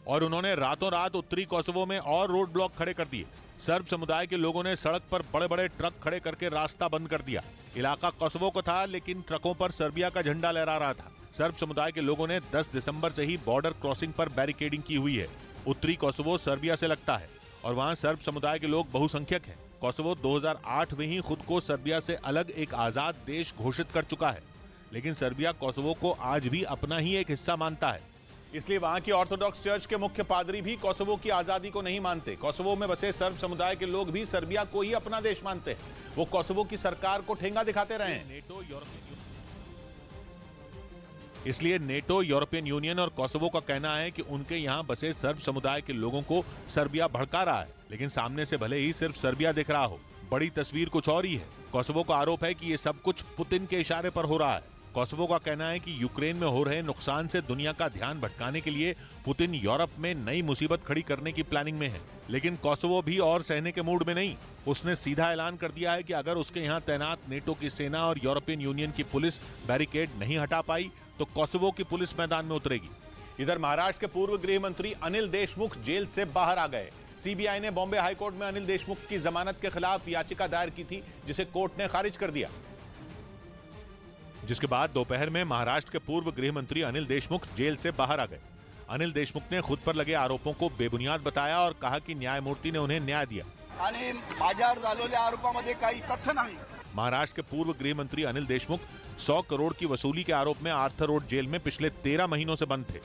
और उन्होंने रातों रात उत्तरी कोसोवो में और रोड ब्लॉक खड़े कर दिए। सर्ब समुदाय के लोगों ने सड़क पर बड़े बड़े ट्रक खड़े करके रास्ता बंद कर दिया। इलाका कोसोवो का था, लेकिन ट्रकों पर सर्बिया का झंडा लहरा रहा था। सर्ब समुदाय के लोगों ने 10 दिसंबर से ही बॉर्डर क्रॉसिंग पर बैरिकेडिंग की हुई है। उत्तरी कोसोवो सर्बिया से लगता है और वहां सर्ब समुदाय के लोग बहुसंख्यक हैं। कोसोवो 2008 में ही खुद को सर्बिया से अलग एक आजाद देश घोषित कर चुका है, लेकिन सर्बिया कोसोवो को आज भी अपना ही एक हिस्सा मानता है। इसलिए वहां की ऑर्थोडॉक्स चर्च के मुख्य पादरी भी कोसोवो की आजादी को नहीं मानते। कोसोवो में बसे सर्ब समुदाय के लोग भी सर्बिया को ही अपना देश मानते हैं। वो कोसोवो की सरकार को ठेंगा दिखाते रहे हैं। इसलिए नेटो, यूरोपियन यूनियन और कोसोवो का कहना है कि उनके यहां बसे सर्ब समुदाय के लोगों को सर्बिया भड़का रहा है, लेकिन सामने से भले ही सिर्फ सर्बिया दिख रहा हो, बड़ी तस्वीर कुछ और ही है। कोसोवो का आरोप है कि ये सब कुछ पुतिन के इशारे पर हो रहा है। कोसोवो का कहना है कि यूक्रेन में हो रहे नुकसान से दुनिया का ध्यान भटकाने के लिए पुतिन यूरोप में नई मुसीबत खड़ी करने की प्लानिंग में है। लेकिन कोसोवो भी और सहने के मूड में नहीं। उसने सीधा ऐलान कर दिया है कि अगर उसके यहाँ तैनात नेटो की सेना और यूरोपियन यूनियन की पुलिस बैरिकेड नहीं हटा पाई तो कोसोवो की पुलिस मैदान में उतरेगी। इधर महाराष्ट्र के पूर्व गृह मंत्री अनिल देशमुख जेल से बाहर आ गए। सीबीआई ने बॉम्बे हाईकोर्ट में अनिल देशमुख की जमानत के खिलाफ याचिका दायर की थी, जिसे कोर्ट ने खारिज कर दिया। जिसके बाद दोपहर में महाराष्ट्र के पूर्व गृह मंत्री अनिल देशमुख जेल से बाहर आ गए। अनिल देशमुख ने खुद पर लगे आरोपों को बेबुनियाद बताया और कहा कि न्यायमूर्ति ने उन्हें न्याय दिया। आणि माझ्यावर झालेल्या आरोपामध्ये काही तथ्य नाही। महाराष्ट्र के पूर्व गृह मंत्री अनिल देशमुख 100 करोड़ की वसूली के आरोप में आर्थर रोड जेल में पिछले 13 महीनों से बंद थे।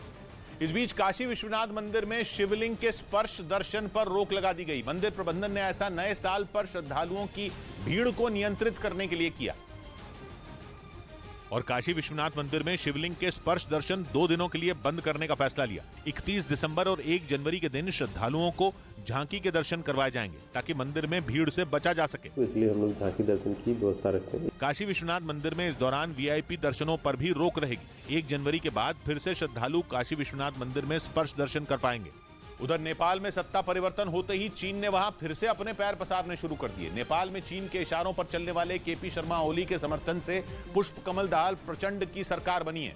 इस बीच काशी विश्वनाथ मंदिर में शिवलिंग के स्पर्श दर्शन पर रोक लगा दी गई। मंदिर प्रबंधन ने ऐसा नए साल पर श्रद्धालुओं की भीड़ को नियंत्रित करने के लिए किया। और काशी विश्वनाथ मंदिर में शिवलिंग के स्पर्श दर्शन 2 दिनों के लिए बंद करने का फैसला लिया। 31 दिसंबर और 1 जनवरी के दिन श्रद्धालुओं को झांकी के दर्शन करवाए जाएंगे ताकि मंदिर में भीड़ से बचा जा सके। तो इसलिए हम लोग झांकी दर्शन की व्यवस्था रखते हैं। काशी विश्वनाथ मंदिर में इस दौरान वीआईपी दर्शनों पर भी रोक रहेगी। 1 जनवरी के बाद फिर से श्रद्धालु काशी विश्वनाथ मंदिर में स्पर्श दर्शन कर पाएंगे। उधर नेपाल में सत्ता परिवर्तन होते ही चीन ने वहां फिर से अपने पैर पसारने शुरू कर दिए। नेपाल में चीन के इशारों पर चलने वाले केपी शर्मा ओली के समर्थन से पुष्प कमल दाहाल प्रचंड की सरकार बनी है,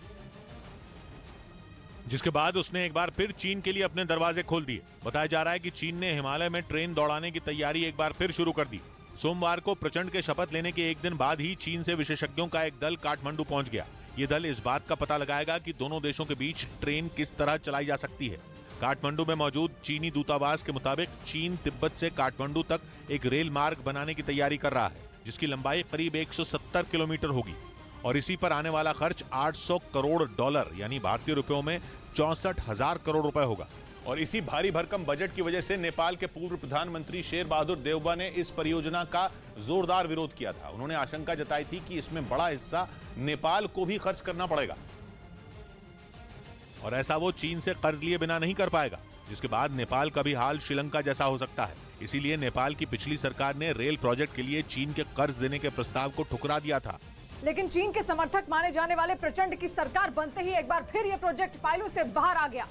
जिसके बाद उसने एक बार फिर चीन के लिए अपने दरवाजे खोल दिए। बताया जा रहा है कि चीन ने हिमालय में ट्रेन दौड़ाने की तैयारी एक बार फिर शुरू कर दी। सोमवार को प्रचंड के शपथ लेने के एक दिन बाद ही चीन से विशेषज्ञों का एक दल काठमांडू पहुंच गया। ये दल इस बात का पता लगाएगा कि दोनों देशों के बीच ट्रेन किस तरह चलाई जा सकती है। काठमांडू में मौजूद चीनी दूतावास के मुताबिक चीन तिब्बत से काठमांडू तक एक रेल मार्ग बनाने की तैयारी कर रहा है, जिसकी लंबाई करीब 170 किलोमीटर होगी और इसी पर आने वाला खर्च $800 करोड़ यानी भारतीय रुपयों में 64,000 करोड़ रुपए होगा। और इसी भारी भरकम बजट की वजह से नेपाल के पूर्व प्रधानमंत्री शेर बहादुर देउबा ने इस परियोजना का जोरदार विरोध किया था। उन्होंने आशंका जताई थी कि इसमें बड़ा हिस्सा नेपाल को भी खर्च करना पड़ेगा और ऐसा वो चीन से कर्ज लिए बिना नहीं कर पाएगा, जिसके बाद नेपाल का भी हाल श्रीलंका जैसा हो सकता है। इसीलिए नेपाल की पिछली सरकार ने रेल प्रोजेक्ट के लिए चीन के कर्ज देने के प्रस्ताव को ठुकरा दिया था। लेकिन चीन के समर्थक माने जाने वाले प्रचंड की सरकार बनते ही एक बार फिर यह प्रोजेक्ट पायलों से बाहर आ गया।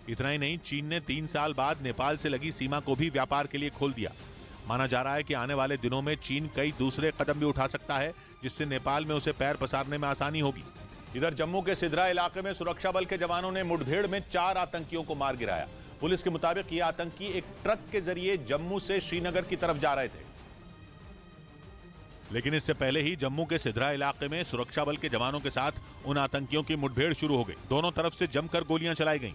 इतना ही नहीं, चीन ने 3 साल बाद नेपाल से लगी सीमा को भी व्यापार के लिए खोल दिया। माना जा रहा है कि आने वाले दिनों में चीन कई दूसरे कदम भी उठा सकता है, जिससे नेपाल में उसे पैर पसारने में आसानी होगी। इधर जम्मू के सिद्रा इलाके में सुरक्षा बल के जवानों ने मुठभेड़ में 4 आतंकियों को मार गिराया। पुलिस के मुताबिक ये आतंकी एक ट्रक के जरिए जम्मू से श्रीनगर की तरफ जा रहे थे। लेकिन इससे पहले ही जम्मू के सिद्रा इलाके में सुरक्षा बल के जवानों के साथ उन आतंकियों की मुठभेड़ शुरू हो गई। दोनों तरफ से जमकर गोलियां चलाई गईं।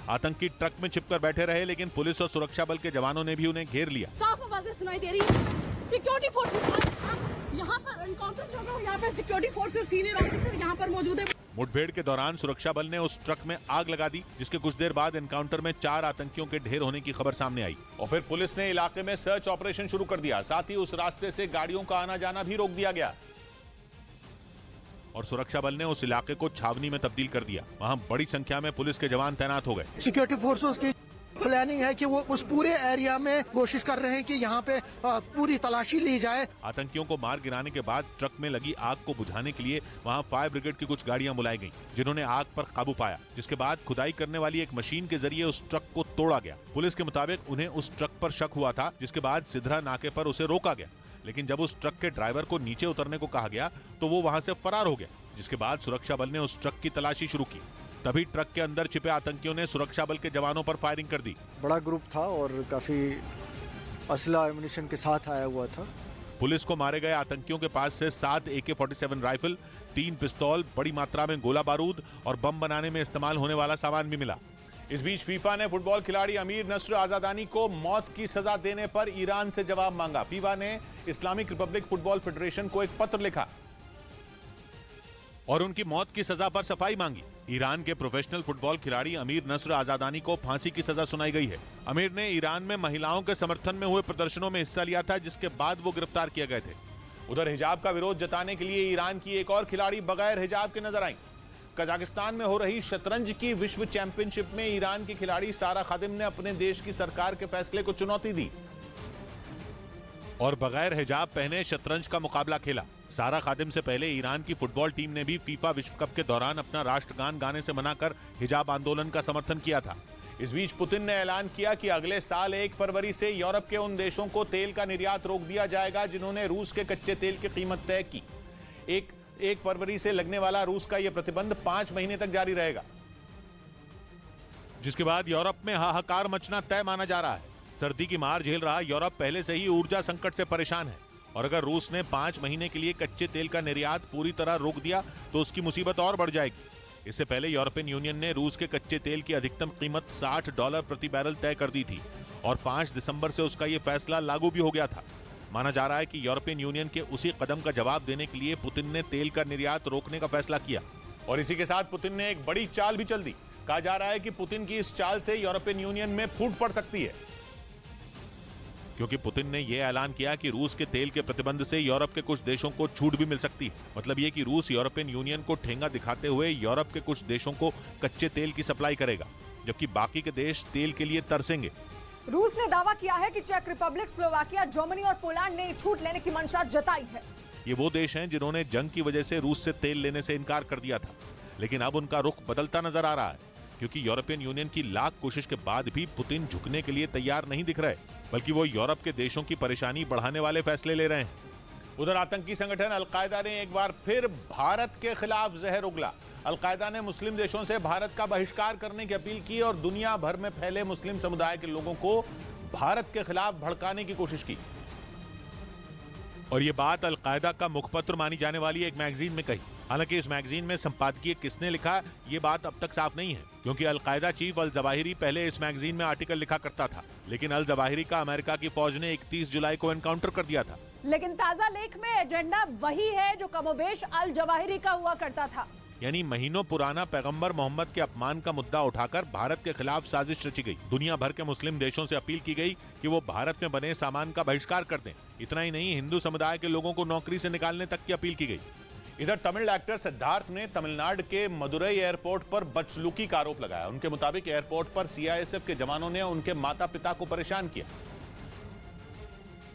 आतंकी ट्रक में छिपकर बैठे रहे, लेकिन पुलिस और सुरक्षा बल के जवानों ने भी उन्हें घेर लिया। साफ आवाजें सुनाई दे रही है। सिक्योरिटी फोर्स यहाँ पर एनकाउंटर चल रहा है। यहाँ पर सिक्योरिटी फोर्स और सीनियर ऑफिसर यहाँ पर मौजूद है। मुठभेड़ के दौरान सुरक्षा बल ने उस ट्रक में आग लगा दी, जिसके कुछ देर बाद एनकाउंटर में 4 आतंकियों के ढेर होने की खबर सामने आई और फिर पुलिस ने इलाके में सर्च ऑपरेशन शुरू कर दिया। साथ ही उस रास्ते से गाड़ियों का आना जाना भी रोक दिया गया और सुरक्षा बल ने उस इलाके को छावनी में तब्दील कर दिया। वहां बड़ी संख्या में पुलिस के जवान तैनात हो गए। सिक्योरिटी फोर्सेस की प्लानिंग है कि वो उस पूरे एरिया में कोशिश कर रहे हैं कि यहाँ पे पूरी तलाशी ली जाए। आतंकियों को मार गिराने के बाद ट्रक में लगी आग को बुझाने के लिए वहाँ फायर ब्रिगेड की कुछ गाड़ियां बुलाई गईं, जिन्होंने आग पर काबू पाया। जिसके बाद खुदाई करने वाली एक मशीन के जरिए उस ट्रक को तोड़ा गया। पुलिस के मुताबिक उन्हें उस ट्रक पर शक हुआ था, जिसके बाद सिधरा नाके पर उसे रोका गया। लेकिन जब उस ट्रक के ड्राइवर को नीचे उतरने को कहा गया तो वो वहाँ से फरार हो गया। जिसके बाद सुरक्षा बल ने उस ट्रक की तलाशी शुरू की। तभी ट्रक के अंदर छिपे आतंकियों ने सुरक्षा बल के जवानों पर फायरिंग कर दी। बड़ा ग्रुप था और काफी असला एमुनिशन के साथ आया हुआ था। पुलिस को मारे गए आतंकियों के पास से 7 AK-47 राइफल, 3 पिस्तौल, बड़ी मात्रा में गोला बारूद और बम बनाने में इस्तेमाल होने वाला सामान भी मिला। इस बीच फीफा ने फुटबॉल खिलाड़ी अमीर नस्र आजादानी को मौत की सजा देने पर ईरान से जवाब मांगा। फीफा ने इस्लामिक रिपब्लिक फुटबॉल फेडरेशन को एक पत्र लिखा और उनकी मौत की सजा पर सफाई मांगी। ईरान के प्रोफेशनल फुटबॉल खिलाड़ी अमीर नस्र आजादानी को फांसी की सजा सुनाई गई है। अमीर ने ईरान में महिलाओं के समर्थन में हुए प्रदर्शनों में हिस्सा लिया था, जिसके बाद वो गिरफ्तार किए गए थे। उधर हिजाब का विरोध जताने के लिए ईरान की एक और खिलाड़ी बगैर हिजाब के नजर आई। कजाकिस्तान में हो रही शतरंज की विश्व चैंपियनशिप में ईरान की खिलाड़ी सारा खादिम ने अपने देश की सरकार के फैसले को चुनौती दी। और बगैर हिजाब पहने शतरंज का मुकाबला खेला। सारा खादिम से पहले ईरान की फुटबॉल टीम ने भी फीफा विश्व कप के दौरान अपना राष्ट्रगान गाने से मना कर हिजाब आंदोलन का समर्थन किया था। इस बीच पुतिन ने ऐलान किया कि अगले साल 1 फरवरी से यूरोप के उन देशों को तेल का निर्यात रोक दिया जाएगा जिन्होंने रूस के कच्चे तेल की कीमत तय की। 1 फरवरी से लगने वाला रूस का यह प्रतिबंध 5 महीने तक जारी रहेगा, जिसके बाद यूरोप में हाहाकार मचना तय माना जा रहा है। सर्दी की मार झेल रहा यूरोप पहले से ही ऊर्जा संकट से परेशान है और अगर रूस ने 5 महीने के लिए कच्चे तेल का निर्यात पूरी तरह रोक दिया तो उसकी मुसीबत और बढ़ जाएगी। इससे पहले यूरोपियन यूनियन ने रूस के कच्चे तेल की अधिकतम कीमत $60 प्रति बैरल तय कर दी थी और 5 दिसंबर से उसका यह फैसला लागू भी हो गया था। माना जा रहा है कि यूरोपियन यूनियन के उसी कदम का जवाब देने के लिए पुतिन ने तेल का निर्यात रोकने का फैसला किया। और इसी के साथ पुतिन ने एक बड़ी चाल भी चल दी। कहा जा रहा है कि पुतिन की इस चाल से यूरोपियन यूनियन में फूट पड़ सकती है, क्योंकि पुतिन ने यह ऐलान किया कि रूस के तेल के प्रतिबंध से यूरोप के कुछ देशों को छूट भी मिल सकती है। मतलब यह कि रूस यूरोपियन यूनियन को ठेंगा दिखाते हुए यूरोप के कुछ देशों को कच्चे तेल की सप्लाई करेगा, जबकि बाकी के देश तेल के लिए तरसेंगे। रूस ने दावा किया है कि चेक रिपब्लिक, स्लोवाकिया, जर्मनी और पोलैंड ने छूट लेने की मंशा जताई है। ये वो देश हैं जिन्होंने जंग की वजह से रूस से तेल लेने से इनकार कर दिया था, लेकिन अब उनका रुख बदलता नजर आ रहा है, क्योंकि यूरोपियन यूनियन की लाख कोशिश के बाद भी पुतिन झुकने के लिए तैयार नहीं दिख रहे, बल्कि वो यूरोप के देशों की परेशानी बढ़ाने वाले फैसले ले रहे हैं। उधर आतंकी संगठन अलकायदा ने एक बार फिर भारत के खिलाफ जहर उगला। अलकायदा ने मुस्लिम देशों से भारत का बहिष्कार करने की अपील की और दुनिया भर में फैले मुस्लिम समुदाय के लोगों को भारत के खिलाफ भड़काने की कोशिश की। और ये बात अलकायदा का मुखपत्र मानी जाने वाली एक मैगजीन में कही। हालांकि इस मैगजीन में संपादकीय किसने लिखा ये बात अब तक साफ नहीं है, क्योंकि अलकायदा चीफ अल जवाहिरी पहले इस मैगजीन में आर्टिकल लिखा करता था, लेकिन अल जवाहिरी का अमेरिका की फौज ने 31 जुलाई को एनकाउंटर कर दिया था। लेकिन ताजा लेख में एजेंडा वही है जो कमोबेश अल जवाहिरी का हुआ करता था, यानी महीनों पुराना पैगंबर मोहम्मद के अपमान का मुद्दा उठाकर भारत के खिलाफ साजिश रची गई। दुनिया भर के मुस्लिम देशों से अपील की गई कि वो भारत में बने सामान का बहिष्कार कर दें। इतना ही नहीं, हिंदू समुदाय के लोगों को नौकरी से निकालने तक की अपील की गई। इधर तमिल एक्टर सिद्धार्थ ने तमिलनाडु के मदुरई एयरपोर्ट पर बदसलूकी का आरोप लगाया। उनके मुताबिक एयरपोर्ट पर सीआईएसएफ के जवानों ने उनके माता पिता को परेशान किया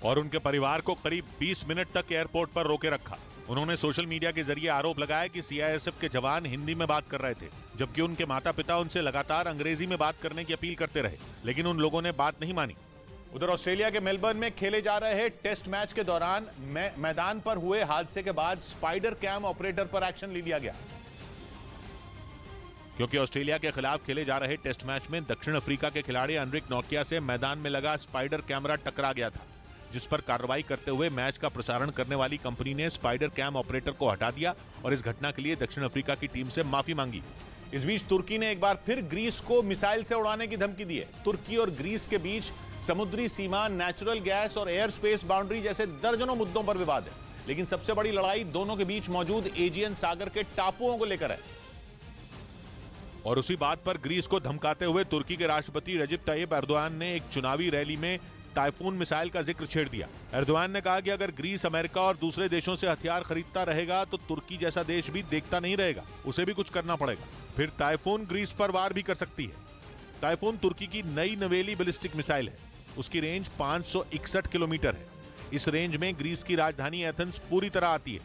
और उनके परिवार को करीब 20 मिनट तक एयरपोर्ट पर रोके रखा। उन्होंने सोशल मीडिया के जरिए आरोप लगाया कि सीआईएसएफ के जवान हिंदी में बात कर रहे थे, जबकि उनके माता पिता उनसे लगातार अंग्रेजी में बात करने की अपील करते रहे, लेकिन उन लोगों ने बात नहीं मानी। उधर ऑस्ट्रेलिया के मेलबर्न में खेले जा रहे टेस्ट मैच के दौरान मैदान पर हुए हादसे के बाद स्पाइडर कैम ऑपरेटर पर एक्शन ले लिया गया, क्योंकि ऑस्ट्रेलिया के खिलाफ खेले जा रहे टेस्ट मैच में दक्षिण अफ्रीका के खिलाड़ी एनरिक नोकिया से मैदान में लगा स्पाइडर कैमरा टकरा गया था, जिस पर कार्रवाई करते हुए मैच का प्रसारण करने वाली कंपनी ने स्पाइडर कैम ऑपरेटर को हटा दिया और इस घटना के लिए दक्षिण अफ्रीका की टीम से माफी मांगी। इस बीच तुर्की ने एक बार फिर ग्रीस को मिसाइल से उड़ाने की धमकी दी है। तुर्की और ग्रीस के बीच समुद्री सीमा, नेचुरल गैस और एयर स्पेस बाउंड्री जैसे दर्जनों मुद्दों पर विवाद है, लेकिन सबसे बड़ी लड़ाई दोनों के बीच मौजूद एजियन सागर के टापुओं को लेकर है। और उसी बात पर ग्रीस को धमकाते हुए तुर्की के राष्ट्रपति रजब तैयब एर्दोआन ने एक चुनावी रैली में टाइफून मिसाइल का जिक्र छेड़ दिया। एर्दोआन ने कहा कि अगर ग्रीस अमेरिका और दूसरे देशों से हथियार खरीदता रहेगा तो तुर्की जैसा देश भी देखता नहीं रहेगा, उसे भी कुछ करना पड़ेगा। फिर टाइफून ग्रीस पर वार भी कर सकती है। टाइफून तुर्की की नई नवेली बैलिस्टिक मिसाइल है। उसकी रेंज 561 किलोमीटर है। इस रेंज में ग्रीस की राजधानी एथेंस पूरी तरह आती है।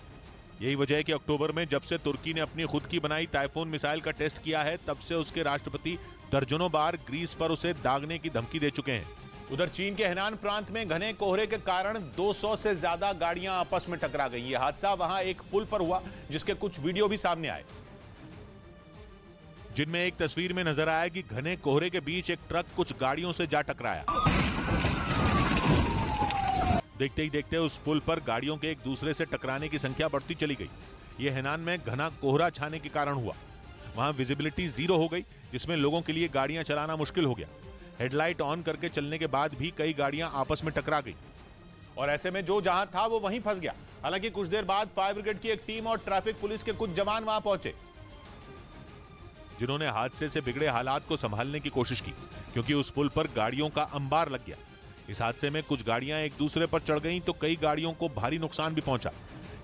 यही वजह है कि अक्टूबर में जब से तुर्की ने अपनी खुद की बनाई टाइफून मिसाइल का टेस्ट किया है, तब से उसके राष्ट्रपति दर्जनों बार ग्रीस पर उसे दागने की धमकी दे चुके हैं। उधर चीन के हेनान प्रांत में घने कोहरे के कारण 200 से ज्यादा गाड़ियां आपस में टकरा गई। यह हादसा वहां एक पुल पर हुआ, जिसके कुछ वीडियो भी सामने आए, जिनमें एक तस्वीर में नजर आया कि घने कोहरे के बीच एक ट्रक कुछ गाड़ियों से जा टकराया। देखते ही देखते उस पुल पर गाड़ियों के एक दूसरे से टकराने की संख्या बढ़ती चली गई। यह हेनान में घना कोहरा छाने के कारण हुआ। वहां विजिबिलिटी 0 हो गई, जिसमें लोगों के लिए गाड़ियां चलाना मुश्किल हो गया। हेडलाइट ऑन करके चलने के बाद भी कई गाड़ियां आपस में टकरा गई और ऐसे में जो जहां था वो वहीं फंस गया। हालांकि कुछ देर बाद फायर ब्रिगेड की एक टीम और ट्रैफिक पुलिस के कुछ जवान वहां पहुंचे, जिन्होंने हादसे से बिगड़े हालात को संभालने की कोशिश की, क्योंकि उस पुल पर गाड़ियों का अंबार लग गया। इस हादसे में कुछ गाड़ियां एक दूसरे पर चढ़ गईं तो कई गाड़ियों को भारी नुकसान भी पहुंचा।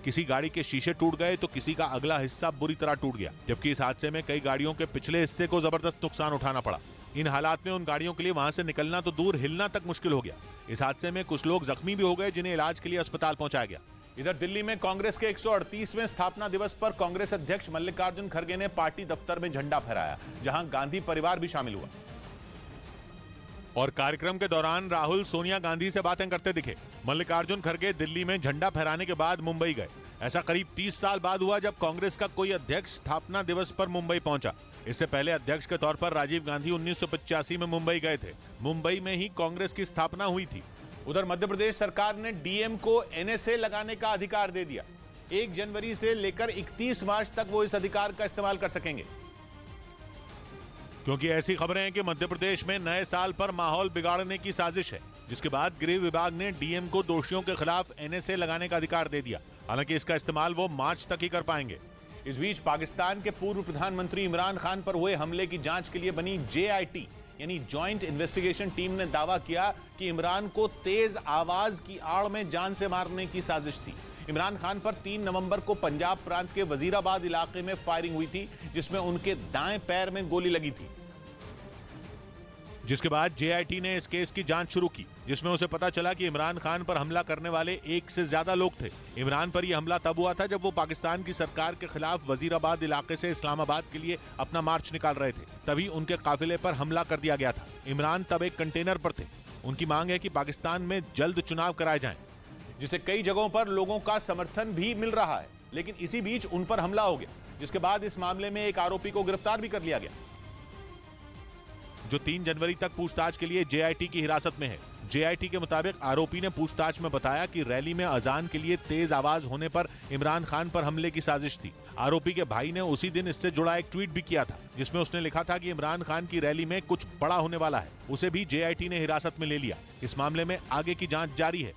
किसी गाड़ी के शीशे टूट गए तो किसी का अगला हिस्सा बुरी तरह टूट गया, जबकि इस हादसे में कई गाड़ियों के पिछले हिस्से को जबरदस्त नुकसान उठाना पड़ा। इन हालात में उन गाड़ियों के लिए वहां से निकलना तो दूर, हिलना तक मुश्किल हो गया। इस हादसे में कुछ लोग जख्मी भी हो गए, जिन्हें इलाज के लिए अस्पताल पहुंचाया गया। इधर दिल्ली में कांग्रेस के 138वें स्थापना दिवस पर कांग्रेस अध्यक्ष मल्लिकार्जुन खड़गे ने पार्टी दफ्तर में झंडा फहराया, जहां गांधी परिवार भी शामिल हुआ। और कार्यक्रम के दौरान राहुल सोनिया गांधी से बातें करते दिखे। मल्लिकार्जुन खड़गे दिल्ली में झंडा फहराने के बाद मुंबई गए। ऐसा करीब 30 साल बाद हुआ जब कांग्रेस का कोई अध्यक्ष स्थापना दिवस पर मुंबई पहुंचा। इससे पहले अध्यक्ष के तौर पर राजीव गांधी 1985 में मुंबई गए थे। मुंबई में ही कांग्रेस की स्थापना हुई थी। उधर मध्य प्रदेश सरकार ने डीएम को एनएसए लगाने का अधिकार दे दिया। 1 जनवरी से लेकर 31 मार्च तक वो इस अधिकार का इस्तेमाल कर सकेंगे। क्योंकि ऐसी खबरें हैं कि मध्य प्रदेश में नए साल पर माहौल बिगाड़ने की साजिश है, जिसके बाद गृह विभाग ने डीएम को दोषियों के खिलाफ एनएसए लगाने का अधिकार दे दिया। हालांकि इसका इस्तेमाल वो मार्च तक ही कर पाएंगे। इस बीच पाकिस्तान के पूर्व प्रधानमंत्री इमरान खान पर हुए हमले की जांच के लिए बनी जेआईटी यानी जॉइंट इन्वेस्टिगेशन टीम ने दावा किया कि इमरान को तेज आवाज की आड़ में जान से मारने की साजिश थी। इमरान खान पर 3 नवंबर को पंजाब प्रांत के वजीराबाद इलाके में फायरिंग हुई थी, जिसमें उनके दाएं पैर में गोली लगी थी। जिसके बाद जेआईटी ने इस केस की जांच शुरू की, जिसमें उसे पता चला कि इमरान खान पर हमला करने वाले 1 से ज्यादा लोग थे। इमरान पर यह हमला तब हुआ था जब वो पाकिस्तान की सरकार के खिलाफ वजीराबाद इलाके से इस्लामाबाद के लिए अपना मार्च निकाल रहे थे। तभी उनके काफिले पर हमला कर दिया गया था। इमरान तब एक कंटेनर पर थे। उनकी मांग है कि पाकिस्तान में जल्द चुनाव कराए जाएं, जिसे कई जगहों पर लोगों का समर्थन भी मिल रहा है। लेकिन इसी बीच उन पर हमला हो गया, जिसके बाद इस मामले में एक आरोपी को गिरफ्तार भी कर लिया गया, जो 3 जनवरी तक पूछताछ के लिए जेआईटी की हिरासत में है। जेआईटी के मुताबिक आरोपी ने पूछताछ में बताया कि रैली में अजान के लिए तेज आवाज होने पर इमरान खान पर हमले की साजिश थी। आरोपी के भाई ने उसी दिन इससे जुड़ा एक ट्वीट भी किया था, जिसमें उसने लिखा था कि इमरान खान की रैली में कुछ बड़ा होने वाला है। उसे भी जेआईटी ने हिरासत में ले लिया। इस मामले में आगे की जांच जारी है।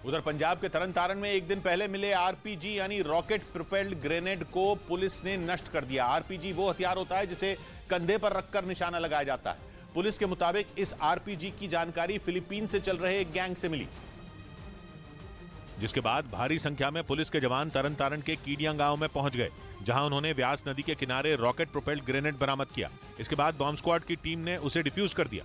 उधर पंजाब के तरन तारण में एक दिन पहले मिले आरपीजी यानी रॉकेट प्रोपेल्ड ग्रेनेड को पुलिस ने नष्ट कर दिया। आरपीजी वो हथियार होता है जिसे कंधे पर रखकर निशाना लगाया जाता है। पुलिस के मुताबिक इस आरपीजी की जानकारी फिलीपींस से चल रहे एक गैंग से मिली, जिसके बाद भारी संख्या में पुलिस के जवान तरन तारण के कीडियां गांव में पहुंच गए, जहां उन्होंने व्यास नदी के किनारे रॉकेट प्रोपेल्ड ग्रेनेड बरामद किया। इसके बाद बॉम्ब स्क्वाड की टीम ने उसे डिफ्यूज कर दिया।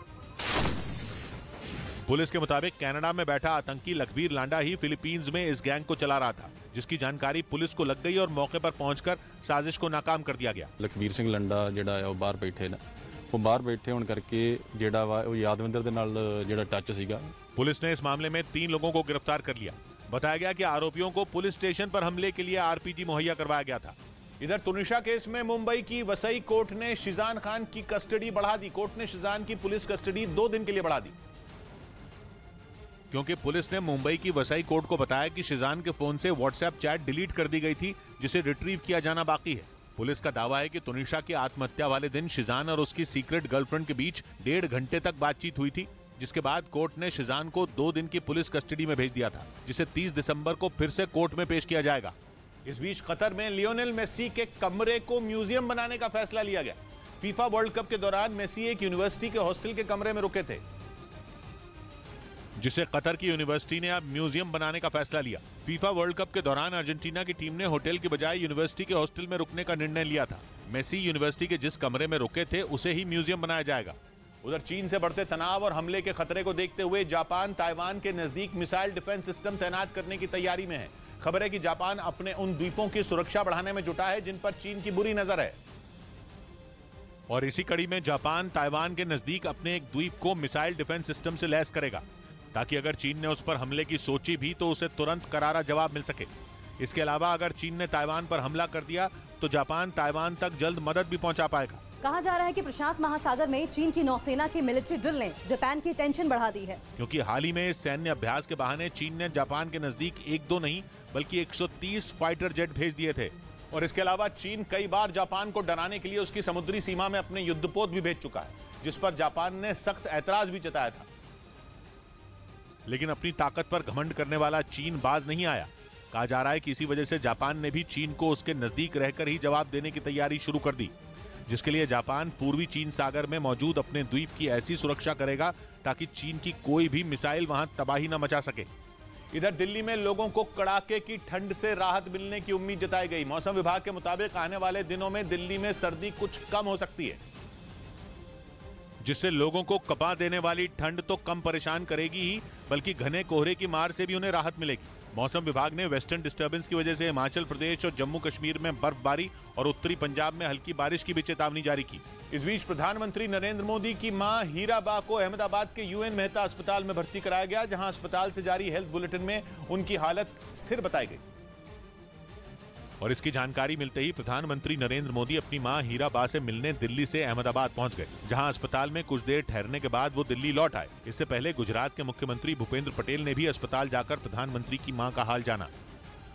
पुलिस के मुताबिक कनाडा में बैठा आतंकी लखबीर लांडा ही फिलीपींस में इस गैंग को चला रहा था, जिसकी जानकारी पुलिस को लग गई और मौके पर पहुंचकर साजिश को नाकाम कर दिया गया। लखबीर सिंह लंडा ਜਿਹੜਾ ਆ ਉਹ ਬਾਹਰ ਬੈਠੇ ਨੇ, ਉਹ ਬਾਹਰ ਬੈਠੇ ਹੋਣ ਕਰਕੇ ਜਿਹੜਾ ਵਾ ਉਹ यादविंदर ਦੇ ਨਾਲ ਜਿਹੜਾ ਟੱਚ ਸੀਗਾ। पुलिस ने इस मामले में 3 लोगों को गिरफ्तार कर लिया। बताया गया कि आरोपियों को पुलिस स्टेशन पर हमले के लिए आरपीजी मुहैया करवाया गया था। इधर तुनिशा केस में मुंबई की वसई कोर्ट ने शिजान खान की कस्टडी बढ़ा दी। कोर्ट ने शिजान की पुलिस कस्टडी 2 दिन के लिए बढ़ा दी, क्योंकि पुलिस ने मुंबई की वसई कोर्ट को बताया कि शिजान के फोन से व्हाट्सएप चैट डिलीट कर दी गई थी, जिसे रिट्रीव किया जाना बाकी है। पुलिस का दावा है कि तुनिशा की आत्महत्या वाले दिन शिजान और उसकी सीक्रेट गर्लफ्रेंड के बीच 1.5 घंटे तक बातचीत हुई थी, जिसके बाद कोर्ट ने शिजान को 2 दिन की पुलिस कस्टडी में भेज दिया था, जिसे 30 दिसंबर को फिर से कोर्ट में पेश किया जाएगा। इस बीच कतर में लियोनेल मेसी के कमरे को म्यूजियम बनाने का फैसला लिया गया। फीफा वर्ल्ड कप के दौरान मेसी एक यूनिवर्सिटी के हॉस्टल के कमरे में रुके थे, जिसे कतर की यूनिवर्सिटी ने अब म्यूजियम बनाने का फैसला लिया। फीफा वर्ल्ड कप के दौरान अर्जेंटीना की टीम ने होटल की बजाय यूनिवर्सिटी के हॉस्टल में रुकने का निर्णय लिया था। मेसी यूनिवर्सिटी के जिस कमरे में रुके थे उसे ही म्यूजियम बनाया जाएगा। उधर चीन से बढ़ते तनाव और हमले के खतरे को देखते हुए जापान ताइवान के नजदीक मिसाइल डिफेंस सिस्टम तैनात करने की तैयारी में है। खबर है कि जापान अपने उन द्वीपों की सुरक्षा बढ़ाने में जुटा है जिन पर चीन की बुरी नजर है। और इसी कड़ी में जापान ताइवान के नजदीक अपने एक द्वीप को मिसाइल डिफेंस सिस्टम से लैस करेगा, ताकि अगर चीन ने उस पर हमले की सोची भी तो उसे तुरंत करारा जवाब मिल सके। इसके अलावा अगर चीन ने ताइवान पर हमला कर दिया तो जापान ताइवान तक जल्द मदद भी पहुंचा पाएगा। कहा जा रहा है कि प्रशांत महासागर में चीन की नौसेना की मिलिट्री ड्रिल ने जापान की टेंशन बढ़ा दी है, क्योंकि हाल ही में इस सैन्य अभ्यास के बहाने चीन ने जापान के नजदीक 1-2 नहीं बल्कि 130 फाइटर जेट भेज दिए थे। और इसके अलावा चीन कई बार जापान को डराने के लिए उसकी समुद्री सीमा में अपने युद्धपोत भी भेज चुका है, जिस पर जापान ने सख्त ऐतराज भी जताया था। लेकिन अपनी ताकत पर घमंड करने वाला चीन बाज नहीं आया। कहा जा रहा है कि इसी वजह से जापान ने भी चीन को उसके नजदीक रहकर ही जवाब देने की तैयारी शुरू कर दी, जिसके लिए जापान पूर्वी चीन सागर में मौजूद अपने द्वीप की ऐसी सुरक्षा करेगा ताकि चीन की कोई भी मिसाइल वहां तबाही न मचा सके। इधर दिल्ली में लोगों को कड़ाके की ठंड से राहत मिलने की उम्मीद जताई गई। मौसम विभाग के मुताबिक आने वाले दिनों में दिल्ली में सर्दी कुछ कम हो सकती है। जिससे लोगों को कपा देने वाली ठंड तो कम परेशान करेगी ही, बल्कि घने कोहरे की मार से भी उन्हें राहत मिलेगी। मौसम विभाग ने वेस्टर्न डिस्टर्बेंस की वजह से हिमाचल प्रदेश और जम्मू कश्मीर में बर्फबारी और उत्तरी पंजाब में हल्की बारिश की भी चेतावनी जारी की। इस बीच प्रधानमंत्री नरेंद्र मोदी की मां हीराबा को अहमदाबाद के यूएन मेहता अस्पताल में भर्ती कराया गया, जहां अस्पताल से जारी हेल्थ बुलेटिन में उनकी हालत स्थिर बताई गई। और इसकी जानकारी मिलते ही प्रधानमंत्री नरेंद्र मोदी अपनी मां हीराबा से मिलने दिल्ली से अहमदाबाद पहुंच गए, जहां अस्पताल में कुछ देर ठहरने के बाद वो दिल्ली लौट आए। इससे पहले गुजरात के मुख्यमंत्री भूपेंद्र पटेल ने भी अस्पताल जाकर प्रधानमंत्री की मां का हाल जाना।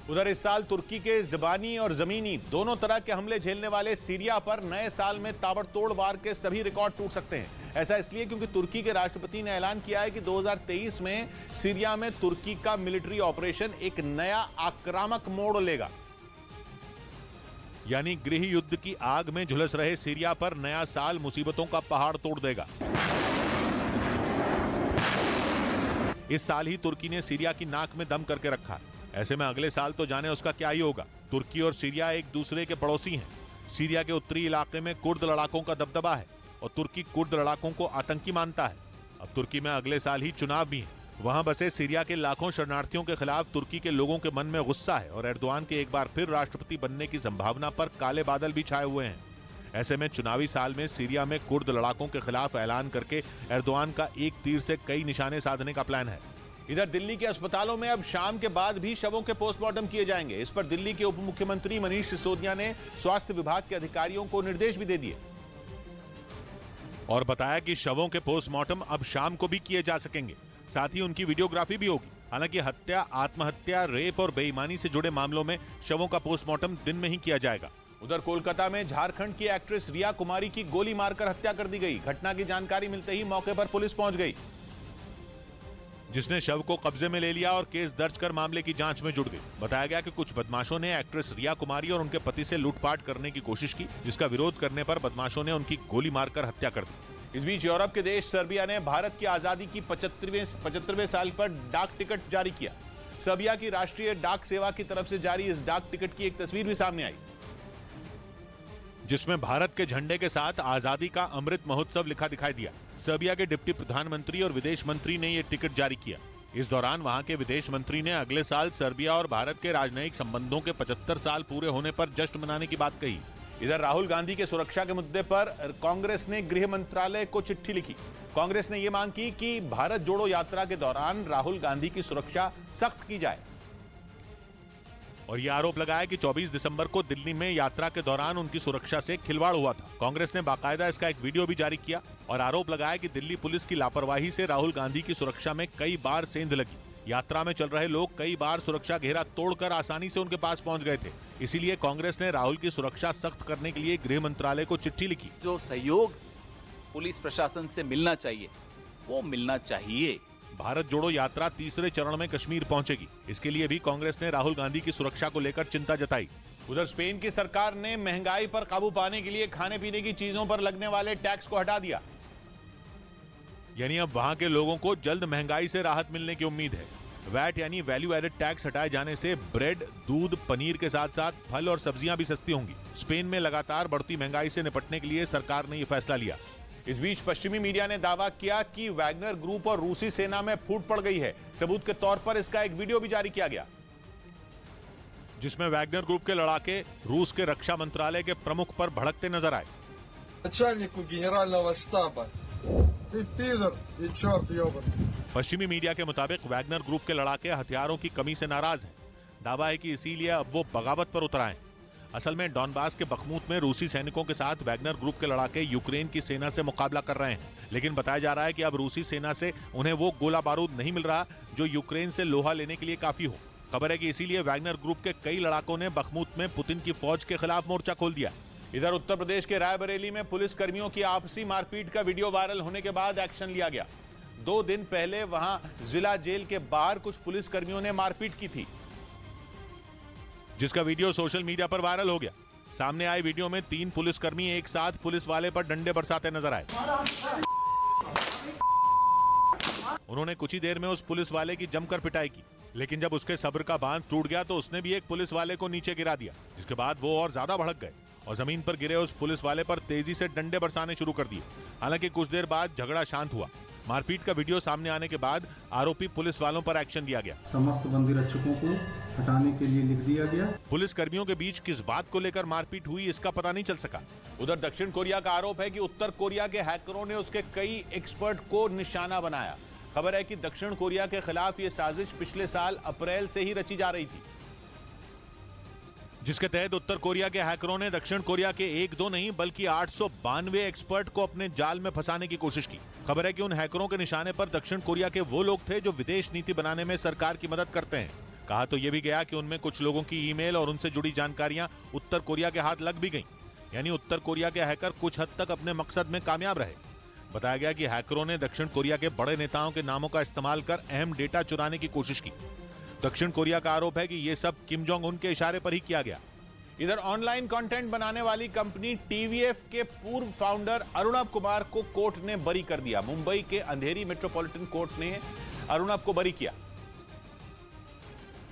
उधर इस साल तुर्की के ज़बानी और जमीनी दोनों तरह के हमले झेलने वाले सीरिया पर नए साल में ताबड़तोड़ वार के सभी रिकॉर्ड टूट सकते हैं। ऐसा इसलिए क्योंकि तुर्की के राष्ट्रपति ने ऐलान किया है कि 2023 में सीरिया में तुर्की का मिलिट्री ऑपरेशन एक नया आक्रामक मोड़ लेगा। यानी गृह युद्ध की आग में झुलस रहे सीरिया पर नया साल मुसीबतों का पहाड़ तोड़ देगा। इस साल ही तुर्की ने सीरिया की नाक में दम करके रखा। ऐसे में अगले साल तो जाने उसका क्या ही होगा। तुर्की और सीरिया एक दूसरे के पड़ोसी हैं। सीरिया के उत्तरी इलाके में कुर्द लड़ाकों का दबदबा है और तुर्की कुर्द लड़ाकों को आतंकी मानता है। अब तुर्की में अगले साल ही चुनाव भी है। वहां बसे सीरिया के लाखों शरणार्थियों के खिलाफ तुर्की के लोगों के मन में गुस्सा है और एर्दोआन के एक बार फिर राष्ट्रपति बनने की संभावना पर काले बादल भी छाए हुए हैं। ऐसे में चुनावी साल में सीरिया में कुर्द लड़ाकों के खिलाफ ऐलान करके एर्दोआन का एक तीर से कई निशाने साधने का प्लान है। इधर दिल्ली के अस्पतालों में अब शाम के बाद भी शवों के पोस्टमार्टम किए जाएंगे। इस पर दिल्ली के उप मुख्यमंत्री मनीष सिसोदिया ने स्वास्थ्य विभाग के अधिकारियों को निर्देश भी दे दिए और बताया कि शवों के पोस्टमार्टम अब शाम को भी किए जा सकेंगे। साथ ही उनकी वीडियोग्राफी भी होगी। हालांकि हत्या, आत्महत्या, रेप और बेईमानी से जुड़े मामलों में शवों का पोस्टमार्टम दिन में ही किया जाएगा। उधर कोलकाता में झारखंड की एक्ट्रेस रिया कुमारी की गोली मारकर हत्या कर दी गई। घटना की जानकारी मिलते ही मौके पर पुलिस पहुंच गई, जिसने शव को कब्जे में ले लिया और केस दर्ज कर मामले की जांच में जुट गई। बताया गया कि कुछ बदमाशों ने एक्ट्रेस रिया कुमारी और उनके पति से लूटपाट करने की कोशिश की, जिसका विरोध करने पर बदमाशों ने उनकी गोली मारकर हत्या कर दी। इस बीच यूरोप के देश सर्बिया ने भारत की आजादी की 75वें साल पर डाक टिकट जारी किया। सर्बिया की राष्ट्रीय डाक सेवा की तरफ से जारी इस डाक टिकट की एक तस्वीर भी सामने आई, जिसमें भारत के झंडे के साथ आजादी का अमृत महोत्सव लिखा दिखाई दिया। सर्बिया के डिप्टी प्रधानमंत्री और विदेश मंत्री ने यह टिकट जारी किया। इस दौरान वहां के विदेश मंत्री ने अगले साल सर्बिया और भारत के राजनयिक संबंधों के 75 साल पूरे होने पर जश्न मनाने की बात कही। इधर राहुल गांधी के सुरक्षा के मुद्दे पर कांग्रेस ने गृह मंत्रालय को चिट्ठी लिखी। कांग्रेस ने यह मांग की कि भारत जोड़ो यात्रा के दौरान राहुल गांधी की सुरक्षा सख्त की जाए और यह आरोप लगाया कि 24 दिसंबर को दिल्ली में यात्रा के दौरान उनकी सुरक्षा से खिलवाड़ हुआ था। कांग्रेस ने बाकायदा इसका एक वीडियो भी जारी किया और आरोप लगाया कि दिल्ली पुलिस की लापरवाही से राहुल गांधी की सुरक्षा में कई बार सेंध लगी। यात्रा में चल रहे लोग कई बार सुरक्षा घेरा तोड़कर आसानी से उनके पास पहुंच गए थे। इसीलिए कांग्रेस ने राहुल की सुरक्षा सख्त करने के लिए गृह मंत्रालय को चिट्ठी लिखी। जो सहयोग पुलिस प्रशासन से मिलना चाहिए वो मिलना चाहिए। भारत जोड़ो यात्रा तीसरे चरण में कश्मीर पहुंचेगी। इसके लिए भी कांग्रेस ने राहुल गांधी की सुरक्षा को लेकर चिंता जताई। उधर स्पेन की सरकार ने महंगाई पर काबू पाने के लिए खाने पीने की चीजों पर लगने वाले टैक्स को हटा दिया। यानी अब वहां के लोगों को जल्द महंगाई से राहत मिलने की उम्मीद है। वैट यानी वैल्यू एडेड टैक्स हटाए जाने से ब्रेड, दूध, पनीर के साथ साथ फल और सब्जियां भी सस्ती होंगी। स्पेन में लगातार बढ़ती महंगाई से निपटने के लिए सरकार ने यह फैसला लिया। इस बीच पश्चिमी मीडिया ने दावा किया कि वैगनर ग्रुप और रूसी सेना में फूट पड़ गई है। सबूत के तौर पर इसका एक वीडियो भी जारी किया गया, जिसमें वैगनर ग्रुप के लड़ाके रूस के रक्षा मंत्रालय के प्रमुख पर भड़कते नजर आए। पश्चिमी मीडिया के मुताबिक वैगनर ग्रुप के लड़ाके हथियारों की कमी से नाराज हैं। दावा है कि इसीलिए अब वो बगावत पर उतर आए। असल में डॉनबास के बखमूत में रूसी सैनिकों के साथ वैगनर ग्रुप के लड़ाके यूक्रेन की सेना से मुकाबला कर रहे हैं, लेकिन बताया जा रहा है कि अब रूसी सेना से उन्हें वो गोला बारूद नहीं मिल रहा जो यूक्रेन से लोहा लेने के लिए काफी हो। खबर है कि इसीलिए वैगनर ग्रुप के कई लड़ाकों ने बखमूत में पुतिन की फौज के खिलाफ मोर्चा खोल दिया। इधर उत्तर प्रदेश के रायबरेली में पुलिस कर्मियों की आपसी मारपीट का वीडियो वायरल होने के बाद एक्शन लिया गया। 2 दिन पहले वहां जिला जेल के बाहर कुछ पुलिस कर्मियों ने मारपीट की थी, जिसका वीडियो सोशल मीडिया पर वायरल हो गया। सामने आए वीडियो में 3 पुलिसकर्मी एक साथ पुलिस वाले पर डंडे बरसाते नजर आए। उन्होंने कुछ ही देर में उस पुलिस वाले की जमकर पिटाई की, लेकिन जब उसके सब्र का बांध टूट गया तो उसने भी एक पुलिस वाले को नीचे गिरा दिया, जिसके बाद वो और ज्यादा भड़क गए और जमीन पर गिरे उस पुलिस वाले पर तेजी से डंडे बरसाने शुरू कर दिए। हालांकि कुछ देर बाद झगड़ा शांत हुआ। मारपीट का वीडियो सामने आने के बाद आरोपी पुलिस वालों पर एक्शन लिया गया। समस्त बंदी रक्षकों को हटाने के लिए लिख दिया गया। पुलिस कर्मियों के बीच किस बात को लेकर मारपीट हुई इसका पता नहीं चल सका। उधर दक्षिण कोरिया का आरोप है कि उत्तर कोरिया के हैकरों ने उसके कई एक्सपर्ट को निशाना बनाया। खबर है कि दक्षिण कोरिया के खिलाफ यह साजिश पिछले साल अप्रैल से ही रची जा रही थी, जिसके तहत उत्तर कोरिया के हैकरों ने दक्षिण कोरिया के 1-2 नहीं बल्कि 892 एक्सपर्ट को अपने जाल में फंसाने की कोशिश की। खबर है कि उन हैकरों के निशाने पर दक्षिण कोरिया के वो लोग थे जो विदेश नीति बनाने में सरकार की मदद करते हैं। कहा तो यह भी गया कि उनमें कुछ लोगों की ईमेल और उनसे जुड़ी जानकारियां उत्तर कोरिया के हाथ लग भी गईं। यानी उत्तर कोरिया के हैकर कुछ हद तक अपने मकसद में कामयाब रहे। बताया गया कि हैकरों ने दक्षिण कोरिया के बड़े नेताओं के नामों का इस्तेमाल कर अहम डेटा चुराने की कोशिश की। दक्षिण कोरिया का आरोप है कि यह सब किम जोंग उन के इशारे पर ही किया गया। इधर ऑनलाइन कंटेंट बनाने वाली कंपनी टीवीएफ के पूर्व फाउंडर अरुणव कुमार को कोर्ट ने बरी कर दिया। मुंबई के अंधेरी मेट्रोपॉलिटन कोर्ट ने अरुणव को बरी किया,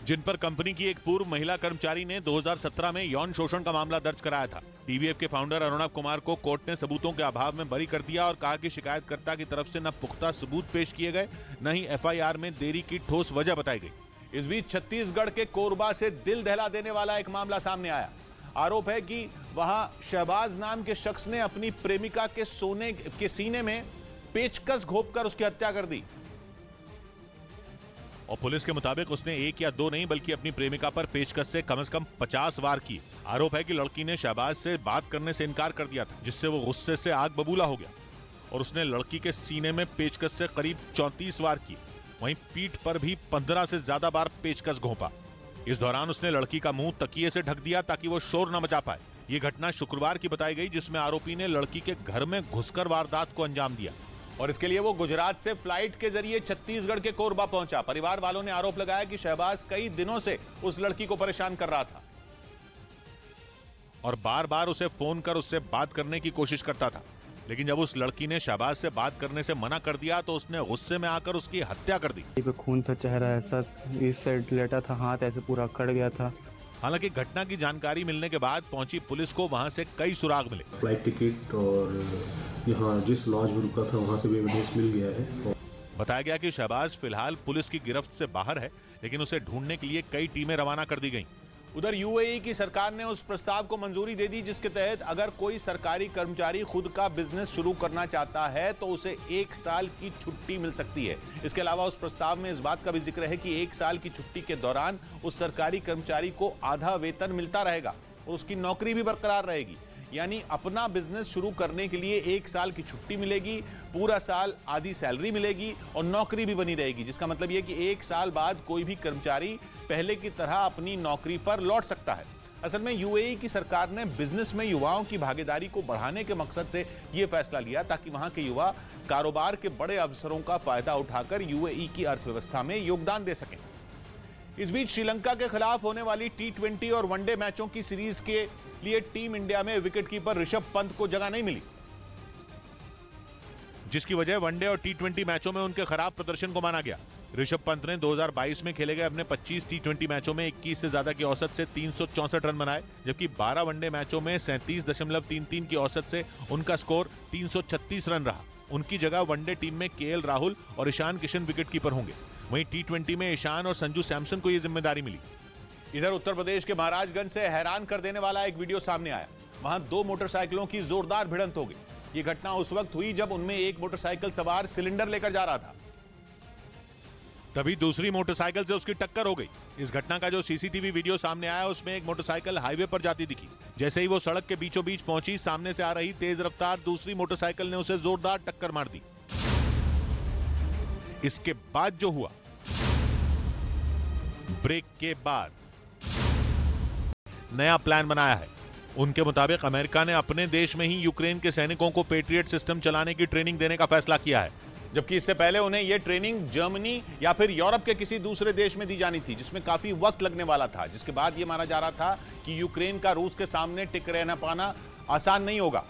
जिन पर कंपनी की एक पूर्व महिला कर्मचारी ने 2017 में यौन शोषण का मामला दर्ज कराया था। टीवीएफ के फाउंडर अरुणव कुमार को कोर्ट ने सबूतों के अभाव में बरी कर दिया और कहा कि शिकायतकर्ता की तरफ से न पुख्ता सबूत पेश किए गए, न ही एफआईआर में देरी की ठोस वजह बताई गई। इस बीच छत्तीसगढ़ के कोरबा से दिल दहला देने वाला एक मामला सामने आया। आरोप है कि वहां शहबाज नाम के शख्स ने अपनी प्रेमिका के सोने के सीने में पेचकस घोंपकर उसकी हत्या कर दी। और पुलिस के मुताबिक उसने 1 या 2 नहीं बल्कि अपनी प्रेमिका पर पेचकस से कम 50 वार किए। आरोप है कि लड़की ने शहबाज से बात करने से इनकार कर दिया था, जिससे वो गुस्से से आग बबूला हो गया और उसने लड़की के सीने में पेचकस से करीब 34 वार किए। वहीं पीठ पर भी 15 से ज्यादा बार पेचकस घोंपा। इस दौरान उसने लड़की का मुंह तकिए से ढक दिया ताकि वो शोर न मचा पाए। ये घटना शुक्रवार की बताई गई, जिसमें आरोपी ने लड़की के घर में घुसकर वारदात को अंजाम दिया और इसके लिए वो गुजरात से फ्लाइट के जरिए छत्तीसगढ़ के कोरबा पहुंचा। परिवार वालों ने आरोप लगाया कि शहबाज कई दिनों से उस लड़की को परेशान कर रहा था और बार बार उसे फोन कर उससे बात करने की कोशिश करता था। लेकिन जब उस लड़की ने शहबाज से बात करने से मना कर दिया तो उसने गुस्से में आकर उसकी हत्या कर दी। खून था, चेहरा ऐसा इस साइड लेटा था, हाथ ऐसे पूरा कट गया था। हालांकि घटना की जानकारी मिलने के बाद पहुंची पुलिस को वहां से कई सुराग मिले। फ्लाइट टिकट और यहाँ जिस लॉज में रुका था वहां से भी एविडेंस मिल गया है। बताया गया कि शहबाज फिलहाल पुलिस की गिरफ्त से बाहर है, लेकिन उसे ढूंढने के लिए कई टीमें रवाना कर दी गईं। उधर यूएई की सरकार ने उस प्रस्ताव को मंजूरी दे दी जिसके तहत अगर कोई सरकारी कर्मचारी खुद का बिजनेस शुरू करना चाहता है तो उसे 1 साल की छुट्टी मिल सकती है। इसके अलावा उस प्रस्ताव में इस बात का भी जिक्र है कि 1 साल की छुट्टी के दौरान उस सरकारी कर्मचारी को आधा वेतन मिलता रहेगा और उसकी नौकरी भी बरकरार रहेगी। यानी अपना बिजनेस शुरू करने के लिए 1 साल की छुट्टी मिलेगी, पूरा साल आधी सैलरी मिलेगी और नौकरी भी बनी रहेगी, जिसका मतलब यह कि 1 साल बाद कोई भी कर्मचारी पहले की तरह अपनी नौकरी पर लौट सकता है। असल में यूएई की सरकार ने बिजनेस में युवाओं की भागीदारी को बढ़ाने के मकसद से यह फैसला लिया ताकि वहां के युवा कारोबार के बड़े अवसरों का फायदा उठाकर यूएई की अर्थव्यवस्था में योगदान दे सकें। इस बीच श्रीलंका के खिलाफ होने वाली T20 और वनडे मैचों की सीरीज के लिए टीम इंडिया में विकेटकीपर ऋषभ पंत को जगह नहीं मिली, जिसकी वजह वनडे और T20 मैचों में उनके खराब प्रदर्शन को माना गया। ऋषभ पंत ने 2022 में खेले गए अपने 25 T20 मैचों में 21 से ज्यादा की औसत से 364 रन बनाए, जबकि 12 वनडे मैचों में 37.33 की औसत से उनका स्कोर 336 रन रहा। उनकी जगह वनडे टीम में KL राहुल और ईशान किशन विकेटकीपर होंगे। वहीं T20 में ईशान और संजू सैमसन को यह जिम्मेदारी मिली। इधर उत्तर प्रदेश के महाराजगंज से हैरान कर देने वाला एक वीडियो सामने आया। वहां 2 मोटरसाइकिलों की जोरदार भिड़ंत हो गई। ये घटना उस वक्त हुई जब उनमें एक मोटरसाइकिल सवार सिलेंडर लेकर जा रहा था, तभी दूसरी मोटरसाइकिल से उसकी टक्कर हो गई। इस घटना का जो सीसीटीवी वीडियो सामने आया उसमें एक मोटरसाइकिल हाईवे पर जाती दिखी। जैसे ही वो सड़क के बीचों बीच पहुंची, सामने से आ रही तेज रफ्तार दूसरी मोटरसाइकिल ने उसे जोरदार टक्कर मार दी। इसके बाद जो हुआ, ब्रेक के बाद नया प्लान बनाया है। उनके मुताबिक अमेरिका ने अपने देश में ही यूक्रेन के सैनिकों को पेट्रियट सिस्टम चलाने की ट्रेनिंग देने का फैसला किया है, जबकि इससे पहले उन्हें यह ट्रेनिंग जर्मनी या फिर यूरोप के किसी दूसरे देश में दी जानी थी, जिसमें काफी वक्त लगने वाला था, जिसके बाद यह माना जा रहा था कि यूक्रेन का रूस के सामने टिक रहना पाना आसान नहीं होगा।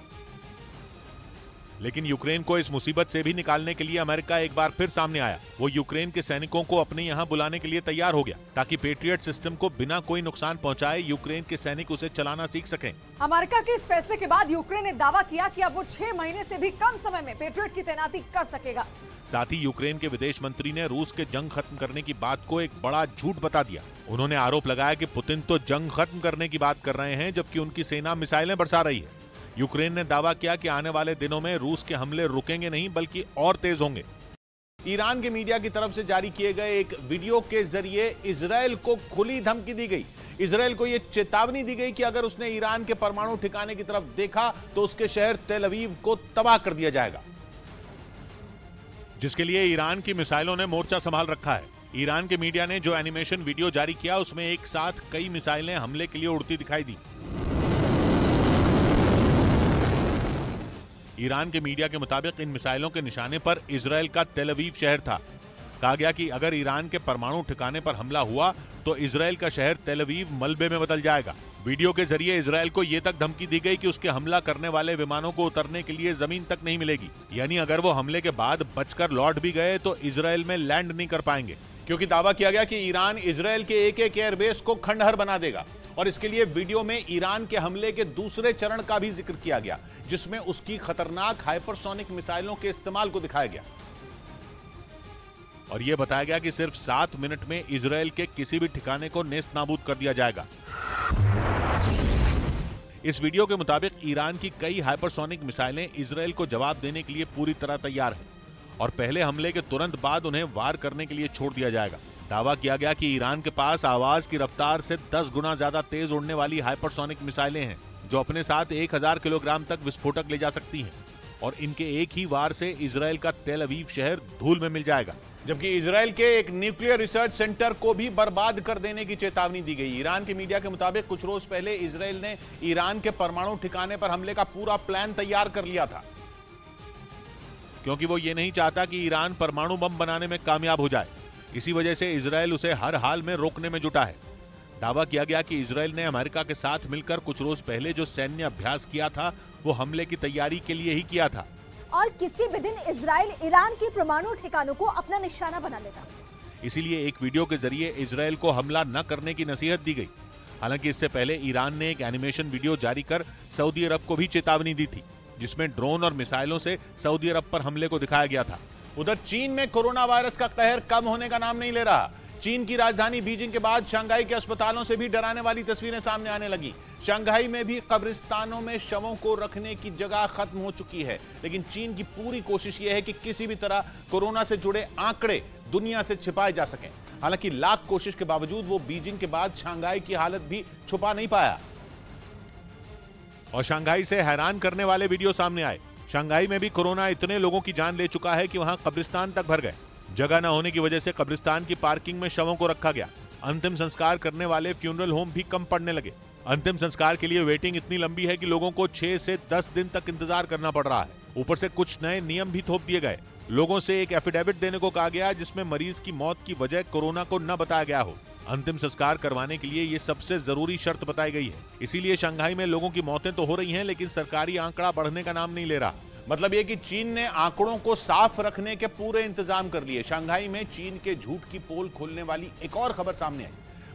लेकिन यूक्रेन को इस मुसीबत से भी निकालने के लिए अमेरिका एक बार फिर सामने आया। वो यूक्रेन के सैनिकों को अपने यहाँ बुलाने के लिए तैयार हो गया ताकि पेट्रियट सिस्टम को बिना कोई नुकसान पहुंचाए यूक्रेन के सैनिक उसे चलाना सीख सकें। अमेरिका के इस फैसले के बाद यूक्रेन ने दावा किया कि अब वो 6 महीने से भी कम समय में पेट्रियट की तैनाती कर सकेगा। साथ ही यूक्रेन के विदेश मंत्री ने रूस के जंग खत्म करने की बात को एक बड़ा झूठ बता दिया। उन्होंने आरोप लगाया कि पुतिन तो जंग खत्म करने की बात कर रहे हैं जबकि उनकी सेना मिसाइलें बरसा रही है। यूक्रेन ने दावा किया कि आने वाले दिनों में रूस के हमले रुकेंगे नहीं बल्कि और तेज होंगे। ईरान के मीडिया की तरफ से जारी किए गए एक वीडियो के जरिए इजरायल को खुली धमकी दी गई। इजरायल को यह चेतावनी दी गई कि अगर उसने ईरान के परमाणु ठिकाने की तरफ देखा तो उसके शहर तेल अवीव को तबाह कर दिया जाएगा, जिसके लिए ईरान की मिसाइलों ने मोर्चा संभाल रखा है। ईरान के मीडिया ने जो एनिमेशन वीडियो जारी किया उसमें एक साथ कई मिसाइलें हमले के लिए उड़ती दिखाई दी। ईरान के मीडिया के मुताबिक इन मिसाइलों के निशाने पर इजरायल का तेल अवीव शहर था। कहा गया कि अगर ईरान के परमाणु ठिकाने पर हमला हुआ तो इजरायल का शहर तेल अवीव मलबे में बदल जाएगा। वीडियो के जरिए इजरायल को यह तक धमकी दी गई कि उसके हमला करने वाले विमानों को उतरने के लिए जमीन तक नहीं मिलेगी, यानी अगर वो हमले के बाद बचकर लौट भी गए तो इजरायल में लैंड नहीं कर पाएंगे, क्योंकि दावा किया गया कि ईरान इजरायल के एक एयरबेस को खंडहर बना देगा। और इसके लिए वीडियो में ईरान के हमले के दूसरे चरण का भी जिक्र किया गया, जिसमें उसकी खतरनाक हाइपरसोनिक मिसाइलों के इस्तेमाल को दिखाया गया और यह बताया गया कि सिर्फ 7 मिनट में इजरायल के किसी भी ठिकाने को नेस्त नाबूद कर दिया जाएगा। इस वीडियो के मुताबिक ईरान की कई हाइपरसोनिक मिसाइलें इजरायल को जवाब देने के लिए पूरी तरह तैयार हैं और पहले हमले के तुरंत बाद उन्हें वार करने के लिए छोड़ दिया जाएगा। दावा किया गया कि ईरान के पास आवाज की रफ्तार से 10 गुना ज्यादा तेज उड़ने वाली हाइपरसोनिक मिसाइलें हैं जो अपने साथ 1000 किलोग्राम तक विस्फोटक ले जा सकती हैं और इनके एक ही वार से इजरायल का तेल अवीव शहर धूल में मिल जाएगा। जबकि इजरायल के एक न्यूक्लियर रिसर्च सेंटर को भी बर्बाद कर देने की चेतावनी दी गई। ईरान के मीडिया के मुताबिक कुछ रोज पहले इजरायल ने ईरान के परमाणु ठिकाने पर हमले का पूरा प्लान तैयार कर लिया था, क्योंकि वो ये नहीं चाहता कि ईरान परमाणु बम बनाने में कामयाब हो जाए। इसी वजह से इजरायल उसे हर हाल में रोकने में जुटा है। दावा किया गया कि इजरायल ने अमेरिका के साथ मिलकर कुछ रोज पहले जो सैन्य अभ्यास किया था वो हमले की तैयारी के लिए ही किया था और किसी भी दिन इजरायल ईरान के परमाणु ठिकानों को अपना निशाना बना लेगा। इसीलिए एक वीडियो के जरिए इजरायल को हमला न करने की नसीहत दी गई। हालांकि इससे पहले ईरान ने एक एनिमेशन वीडियो जारी कर सऊदी अरब को भी चेतावनी दी थी, जिसमें ड्रोन और मिसाइलों से सऊदी अरब पर हमले को दिखाया गया था। उधर चीन में कोरोना वायरस का कहर कम होने का नाम नहीं ले रहा। चीन की राजधानी बीजिंग के बाद शंघाई के अस्पतालों से भी डराने वाली तस्वीरें सामने आने लगी। शंघाई में भी कब्रिस्तानों में शवों को रखने की जगह खत्म हो चुकी है, लेकिन चीन की पूरी कोशिश यह है कि किसी भी तरह कोरोना से जुड़े आंकड़े दुनिया से छिपाए जा सकें। हालांकि लाख कोशिश के बावजूद वो बीजिंग के बाद शंघाई की हालत भी छुपा नहीं पाया और शंघाई से हैरान करने वाले वीडियो सामने आए। शंघाई में भी कोरोना इतने लोगों की जान ले चुका है कि वहां कब्रिस्तान तक भर गए। जगह न होने की वजह से कब्रिस्तान की पार्किंग में शवों को रखा गया। अंतिम संस्कार करने वाले फ्यूनरल होम भी कम पड़ने लगे। अंतिम संस्कार के लिए वेटिंग इतनी लंबी है कि लोगों को 6 से 10 दिन तक इंतजार करना पड़ रहा है। ऊपर से कुछ नए नियम भी थोप दिए गए। लोगों से एक एफिडेविट देने को कहा गया जिसमें मरीज की मौत की वजह कोरोना को न बताया गया हो। अंतिम संस्कार करवाने के लिए ये सबसे जरूरी शर्त बताई गई है। इसीलिए शंघाई में लोगों की मौतें तो हो रही हैं, लेकिन सरकारी आंकड़ा बढ़ने का नाम नहीं ले रहा। मतलब ये कि चीन ने आंकड़ों को साफ रखने के पूरे इंतजाम कर लिए। शंघाई में चीन के झूठ की पोल खोलने वाली एक और खबर सामने आई।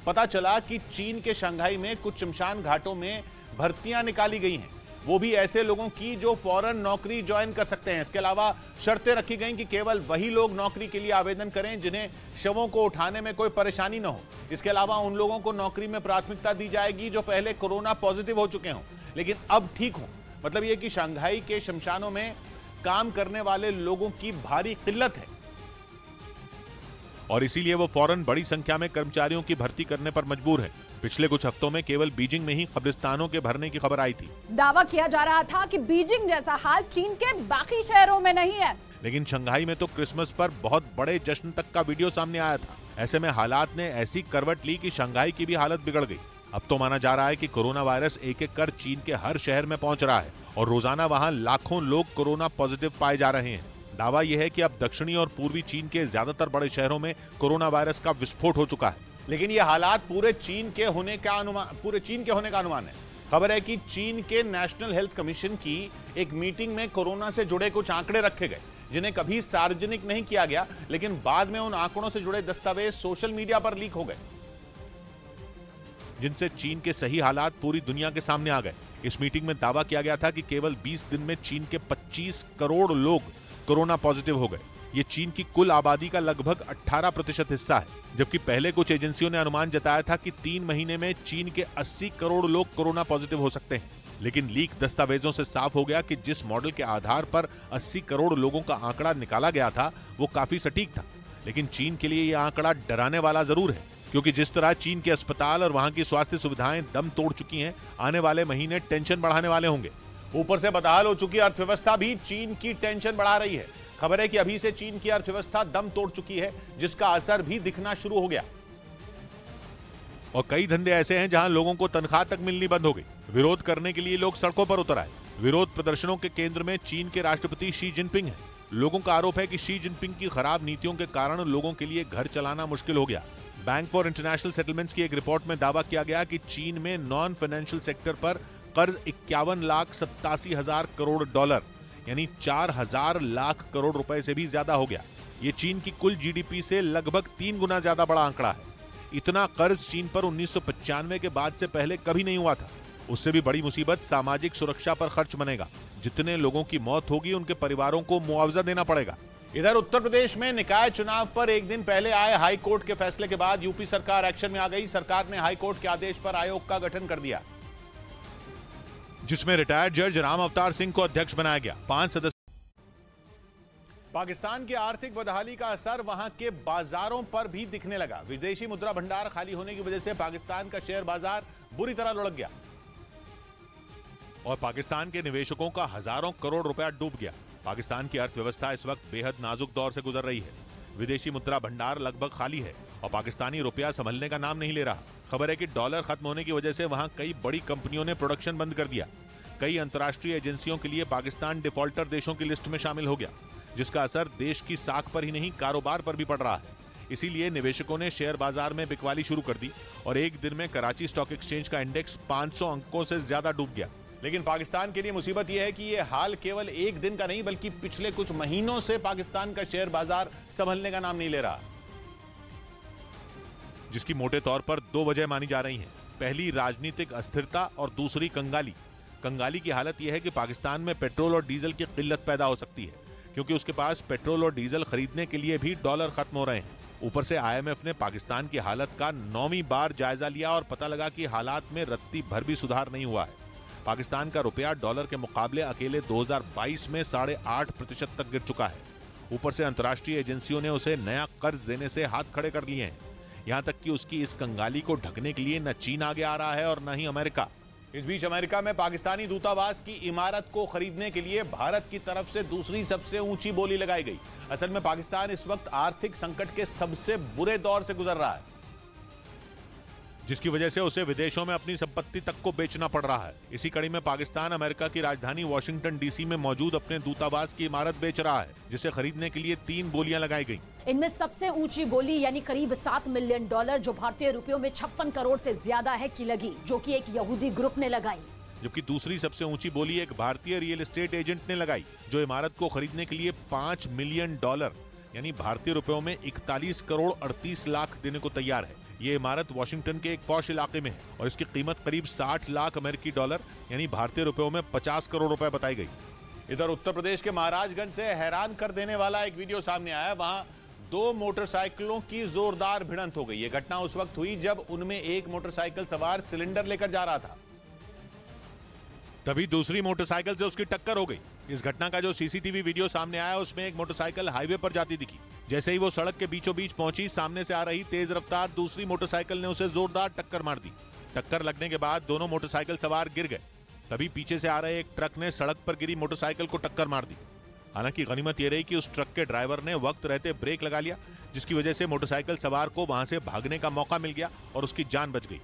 पता चला कि चीन के शंघाई में कुछ शमशान घाटों में भर्तियां निकाली गई हैं, वो भी ऐसे लोगों की जो फौरन नौकरी ज्वाइन कर सकते हैं। इसके अलावा शर्तें रखी गई कि केवल वही लोग नौकरी के लिए आवेदन करें जिन्हें शवों को उठाने में कोई परेशानी न हो। इसके अलावा उन लोगों को नौकरी में प्राथमिकता दी जाएगी जो पहले कोरोना पॉजिटिव हो चुके हों लेकिन अब ठीक हों। मतलब यह कि शंघाई के शमशानों में काम करने वाले लोगों की भारी किल्लत है और इसीलिए वो फौरन बड़ी संख्या में कर्मचारियों की भर्ती करने पर मजबूर है। पिछले कुछ हफ्तों में केवल बीजिंग में ही कब्रिस्तानों के भरने की खबर आई थी। दावा किया जा रहा था कि बीजिंग जैसा हाल चीन के बाकी शहरों में नहीं है, लेकिन शंघाई में तो क्रिसमस पर बहुत बड़े जश्न तक का वीडियो सामने आया था। ऐसे में हालात ने ऐसी करवट ली कि शंघाई की भी हालत बिगड़ गई। अब तो माना जा रहा है कि कोरोना वायरस एक एक कर चीन के हर शहर में पहुंच रहा है और रोजाना वहां लाखों लोग कोरोना पॉजिटिव पाए जा रहे हैं। दावा यह है कि अब दक्षिणी और पूर्वी चीन के ज्यादातर बड़े शहरों में कोरोना वायरस का विस्फोट हो चुका है। लेकिन यह हालात पूरे चीन के होने का अनुमान है। खबर है कि चीन के नेशनल हेल्थ कमीशन की एक मीटिंग में कोरोना से जुड़े कुछ आंकड़े रखे गए जिन्हें कभी सार्वजनिक नहीं किया गया, लेकिन बाद में उन आंकड़ों से जुड़े दस्तावेज सोशल मीडिया पर लीक हो गए, जिनसे चीन के सही हालात पूरी दुनिया के सामने आ गए। इस मीटिंग में दावा किया गया था कि केवल 20 दिन में चीन के 25 करोड़ लोग कोरोना पॉजिटिव हो गए। ये चीन की कुल आबादी का लगभग 18% हिस्सा है, जबकि पहले कुछ एजेंसियों ने अनुमान जताया था कि 3 महीने में चीन के 80 करोड़ लोग कोरोना पॉजिटिव हो सकते हैं। लेकिन लीक दस्तावेजों से साफ हो गया कि जिस मॉडल के आधार पर 80 करोड़ लोगों का आंकड़ा निकाला गया था वो काफी सटीक था, लेकिन चीन के लिए यह आंकड़ा डराने वाला जरूर है, क्योंकि जिस तरह चीन के अस्पताल और वहां की स्वास्थ्य सुविधाएं दम तोड़ चुकी हैं, आने वाले महीने टेंशन बढ़ाने वाले होंगे। ऊपर से बदहाल हो चुकी अर्थव्यवस्था भी चीन की टेंशन बढ़ा रही है। खबर है कि अभी से चीन की अर्थव्यवस्था दम तोड़ चुकी है, जिसका असर भी दिखना शुरू हो गया। और कई धंधे ऐसे हैं जहां लोगों को तनख्वाह तक मिलनी बंद हो गई। विरोध करने के लिए लोग सड़कों पर उतर आए। विरोध प्रदर्शनों के केंद्र में चीन के राष्ट्रपति शी जिनपिंग हैं। लोगों का आरोप है कि शी जिनपिंग की खराब नीतियों के कारण लोगों के लिए घर चलाना मुश्किल हो गया। बैंक फॉर इंटरनेशनल सेटलमेंट्स की एक रिपोर्ट में दावा किया गया कि चीन में नॉन फाइनेंशियल सेक्टर पर कर्ज 51,87,000 करोड़ डॉलर यानी 4,000 लाख करोड़ रुपए से भी ज्यादा हो गया। ये चीन की कुल जीडीपी से लगभग 3 गुना ज्यादा बड़ा आंकड़ा है। इतना कर्ज चीन पर 1995 के बाद से पहले कभी नहीं हुआ था। उससे भी बड़ी मुसीबत सामाजिक सुरक्षा पर खर्च बनेगा। जितने लोगों की मौत होगी उनके परिवारों को मुआवजा देना पड़ेगा। इधर उत्तर प्रदेश में निकाय चुनाव पर एक दिन पहले आए हाई कोर्ट के फैसले के बाद यूपी सरकार एक्शन में आ गई। सरकार ने हाई कोर्ट के आदेश पर आयोग का गठन कर दिया, जिसमें रिटायर्ड जज राम अवतार सिंह को अध्यक्ष बनाया गया। 5 सदस्य। पाकिस्तान की आर्थिक बदहाली का असर वहां के बाजारों पर भी दिखने लगा। विदेशी मुद्रा भंडार खाली होने की वजह से पाकिस्तान का शेयर बाजार बुरी तरह लुढ़क गया और पाकिस्तान के निवेशकों का हजारों करोड़ रुपया डूब गया। पाकिस्तान की अर्थव्यवस्था इस वक्त बेहद नाजुक दौर से गुजर रही है। विदेशी मुद्रा भंडार लगभग खाली है और पाकिस्तानी रुपया संभलने का नाम नहीं ले रहा। खबर है कि डॉलर खत्म होने की वजह से वहां कई बड़ी कंपनियों ने प्रोडक्शन बंद कर दिया। कई अंतर्राष्ट्रीय एजेंसियों के लिए पाकिस्तान डिफॉल्टर देशों की लिस्ट में शामिल हो गया, जिसका असर देश की साख पर ही नहीं कारोबार पर भी पड़ रहा है। इसीलिए निवेशकों ने शेयर बाजार में बिकवाली शुरू कर दी और एक दिन में कराची स्टॉक एक्सचेंज का इंडेक्स 500 अंकों से ज्यादा डूब गया। लेकिन पाकिस्तान के लिए मुसीबत यह है कि यह हाल केवल एक दिन का नहीं बल्कि पिछले कुछ महीनों से पाकिस्तान का शेयर बाजार संभलने का नाम नहीं ले रहा, जिसकी मोटे तौर पर 2 वजह मानी जा रही हैं। पहली राजनीतिक अस्थिरता और दूसरी कंगाली। कंगाली की हालत यह है कि पाकिस्तान में पेट्रोल और डीजल की किल्लत पैदा हो सकती है, क्योंकि उसके पास पेट्रोल और डीजल खरीदने के लिए भी डॉलर खत्म हो रहे हैं। ऊपर से आईएमएफ ने पाकिस्तान की हालत का 9वीं बार जायजा लिया और पता लगा कि हालात में रत्ती भर भी सुधार नहीं हुआ है। पाकिस्तान का रुपया डॉलर के मुकाबले अकेले 2022 में 8.5% तक गिर चुका है। ऊपर से अंतर्राष्ट्रीय एजेंसियों ने उसे नया कर्ज देने से हाथ खड़े कर लिए हैं। यहां तक कि उसकी इस कंगाली को ढकने के लिए न चीन आगे आ रहा है और न ही अमेरिका। इस बीच अमेरिका में पाकिस्तानी दूतावास की इमारत को खरीदने के लिए भारत की तरफ से दूसरी सबसे ऊंची बोली लगाई गई। असल में पाकिस्तान इस वक्त आर्थिक संकट के सबसे बुरे दौर से गुजर रहा है, जिसकी वजह से उसे विदेशों में अपनी संपत्ति तक को बेचना पड़ रहा है। इसी कड़ी में पाकिस्तान अमेरिका की राजधानी वॉशिंगटन डीसी में मौजूद अपने दूतावास की इमारत बेच रहा है, जिसे खरीदने के लिए 3 बोलियां लगाई गई। इनमें सबसे ऊंची बोली यानी करीब $7 मिलियन जो भारतीय रुपयों में 56 करोड़ से ज्यादा है की लगी, जो कि एक यहूदी ग्रुप ने लगाई। जबकि दूसरी सबसे ऊंची बोली एक भारतीय रियल एस्टेट एजेंट ने लगाई, जो इमारत को खरीदने के लिए $5 मिलियन यानी भारतीय रुपयों में 41 करोड़ 38 लाख देने को तैयार है। ये इमारत वॉशिंगटन के एक पॉश इलाके में है और इसकी कीमत करीब 60 लाख अमेरिकी डॉलर यानी भारतीय रुपयों में 50 करोड़ रुपए बताई गई। इधर उत्तर प्रदेश के महाराजगंज से हैरान कर देने वाला एक वीडियो सामने आया। वहां 2 मोटरसाइकिलों की जोरदार भिड़ंत हो गई। ये घटना उस वक्त हुई जब उनमें एक मोटरसाइकिल सवार सिलेंडर लेकर जा रहा था, तभी दूसरी मोटरसाइकिल से उसकी टक्कर हो गई। इस घटना का जो सीसीटीवी वीडियो सामने आया उसमें एक मोटरसाइकिल हाईवे पर जाती दिखी। जैसे ही वो सड़क के बीचों बीच पहुंची, सामने से आ रही तेज रफ्तार दूसरी मोटरसाइकिल ने उसे जोरदार टक्कर मार दी। टक्कर लगने के बाद दोनों मोटरसाइकिल सवार गिर गए। तभी पीछे से आ रहे एक ट्रक ने सड़क पर गिरी मोटरसाइकिल को टक्कर मार दी। हालांकि गनीमत यह रही कि उस ट्रक के ड्राइवर ने वक्त रहते ब्रेक लगा लिया, जिसकी वजह से मोटरसाइकिल सवार को वहां से भागने का मौका मिल गया और उसकी जान बच गई।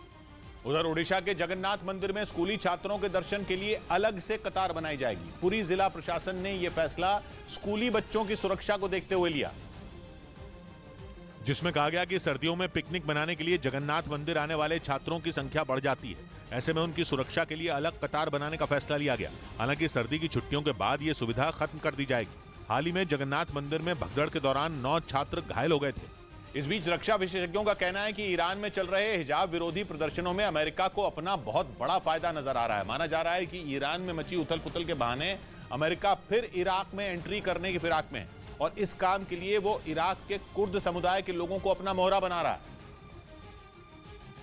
उधर ओडिशा के जगन्नाथ मंदिर में स्कूली छात्रों के दर्शन के लिए अलग से कतार बनाई जाएगी। पूरी जिला प्रशासन ने यह फैसला स्कूली बच्चों की सुरक्षा को देखते हुए लिया। जिसमें कहा गया कि सर्दियों में पिकनिक मनाने के लिए जगन्नाथ मंदिर आने वाले छात्रों की संख्या बढ़ जाती है। ऐसे में उनकी सुरक्षा के लिए अलग कतार बनाने का फैसला लिया गया। हालांकि सर्दी की छुट्टियों के बाद ये सुविधा खत्म कर दी जाएगी। हाल ही में जगन्नाथ मंदिर में भगदड़ के दौरान 9 छात्र घायल हो गए थे। इस बीच रक्षा विशेषज्ञों का कहना है कि ईरान में चल रहे हिजाब विरोधी प्रदर्शनों में अमेरिका को अपना बहुत बड़ा फायदा नजर आ रहा है। माना जा रहा है कि ईरान में मची उथल पुथल के बहाने अमेरिका फिर इराक में एंट्री करने की फिराक में है और इस काम के लिए वो इराक के कुर्द समुदाय के लोगों को अपना मोहरा बना रहा है,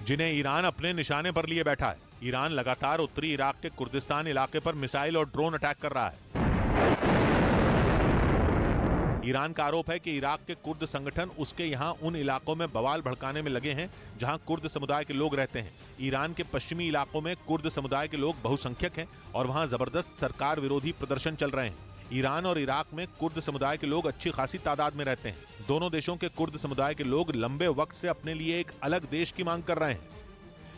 जिन्हें ईरान अपने निशाने पर लिए बैठा है। ईरान लगातार उत्तरी इराक के कुर्दिस्तान इलाके पर मिसाइल और ड्रोन अटैक कर रहा है। ईरान का आरोप है कि इराक के कुर्द संगठन उसके यहां उन इलाकों में बवाल भड़काने में लगे हैं जहां कुर्द समुदाय के लोग रहते हैं। ईरान के पश्चिमी इलाकों में कुर्द समुदाय के लोग बहुसंख्यक हैं और वहां जबरदस्त सरकार विरोधी प्रदर्शन चल रहे हैं। ईरान और इराक में कुर्द समुदाय के लोग अच्छी खासी तादाद में रहते हैं। दोनों देशों के कुर्द समुदाय के लोग लंबे वक्त से अपने लिए एक अलग देश की मांग कर रहे हैं,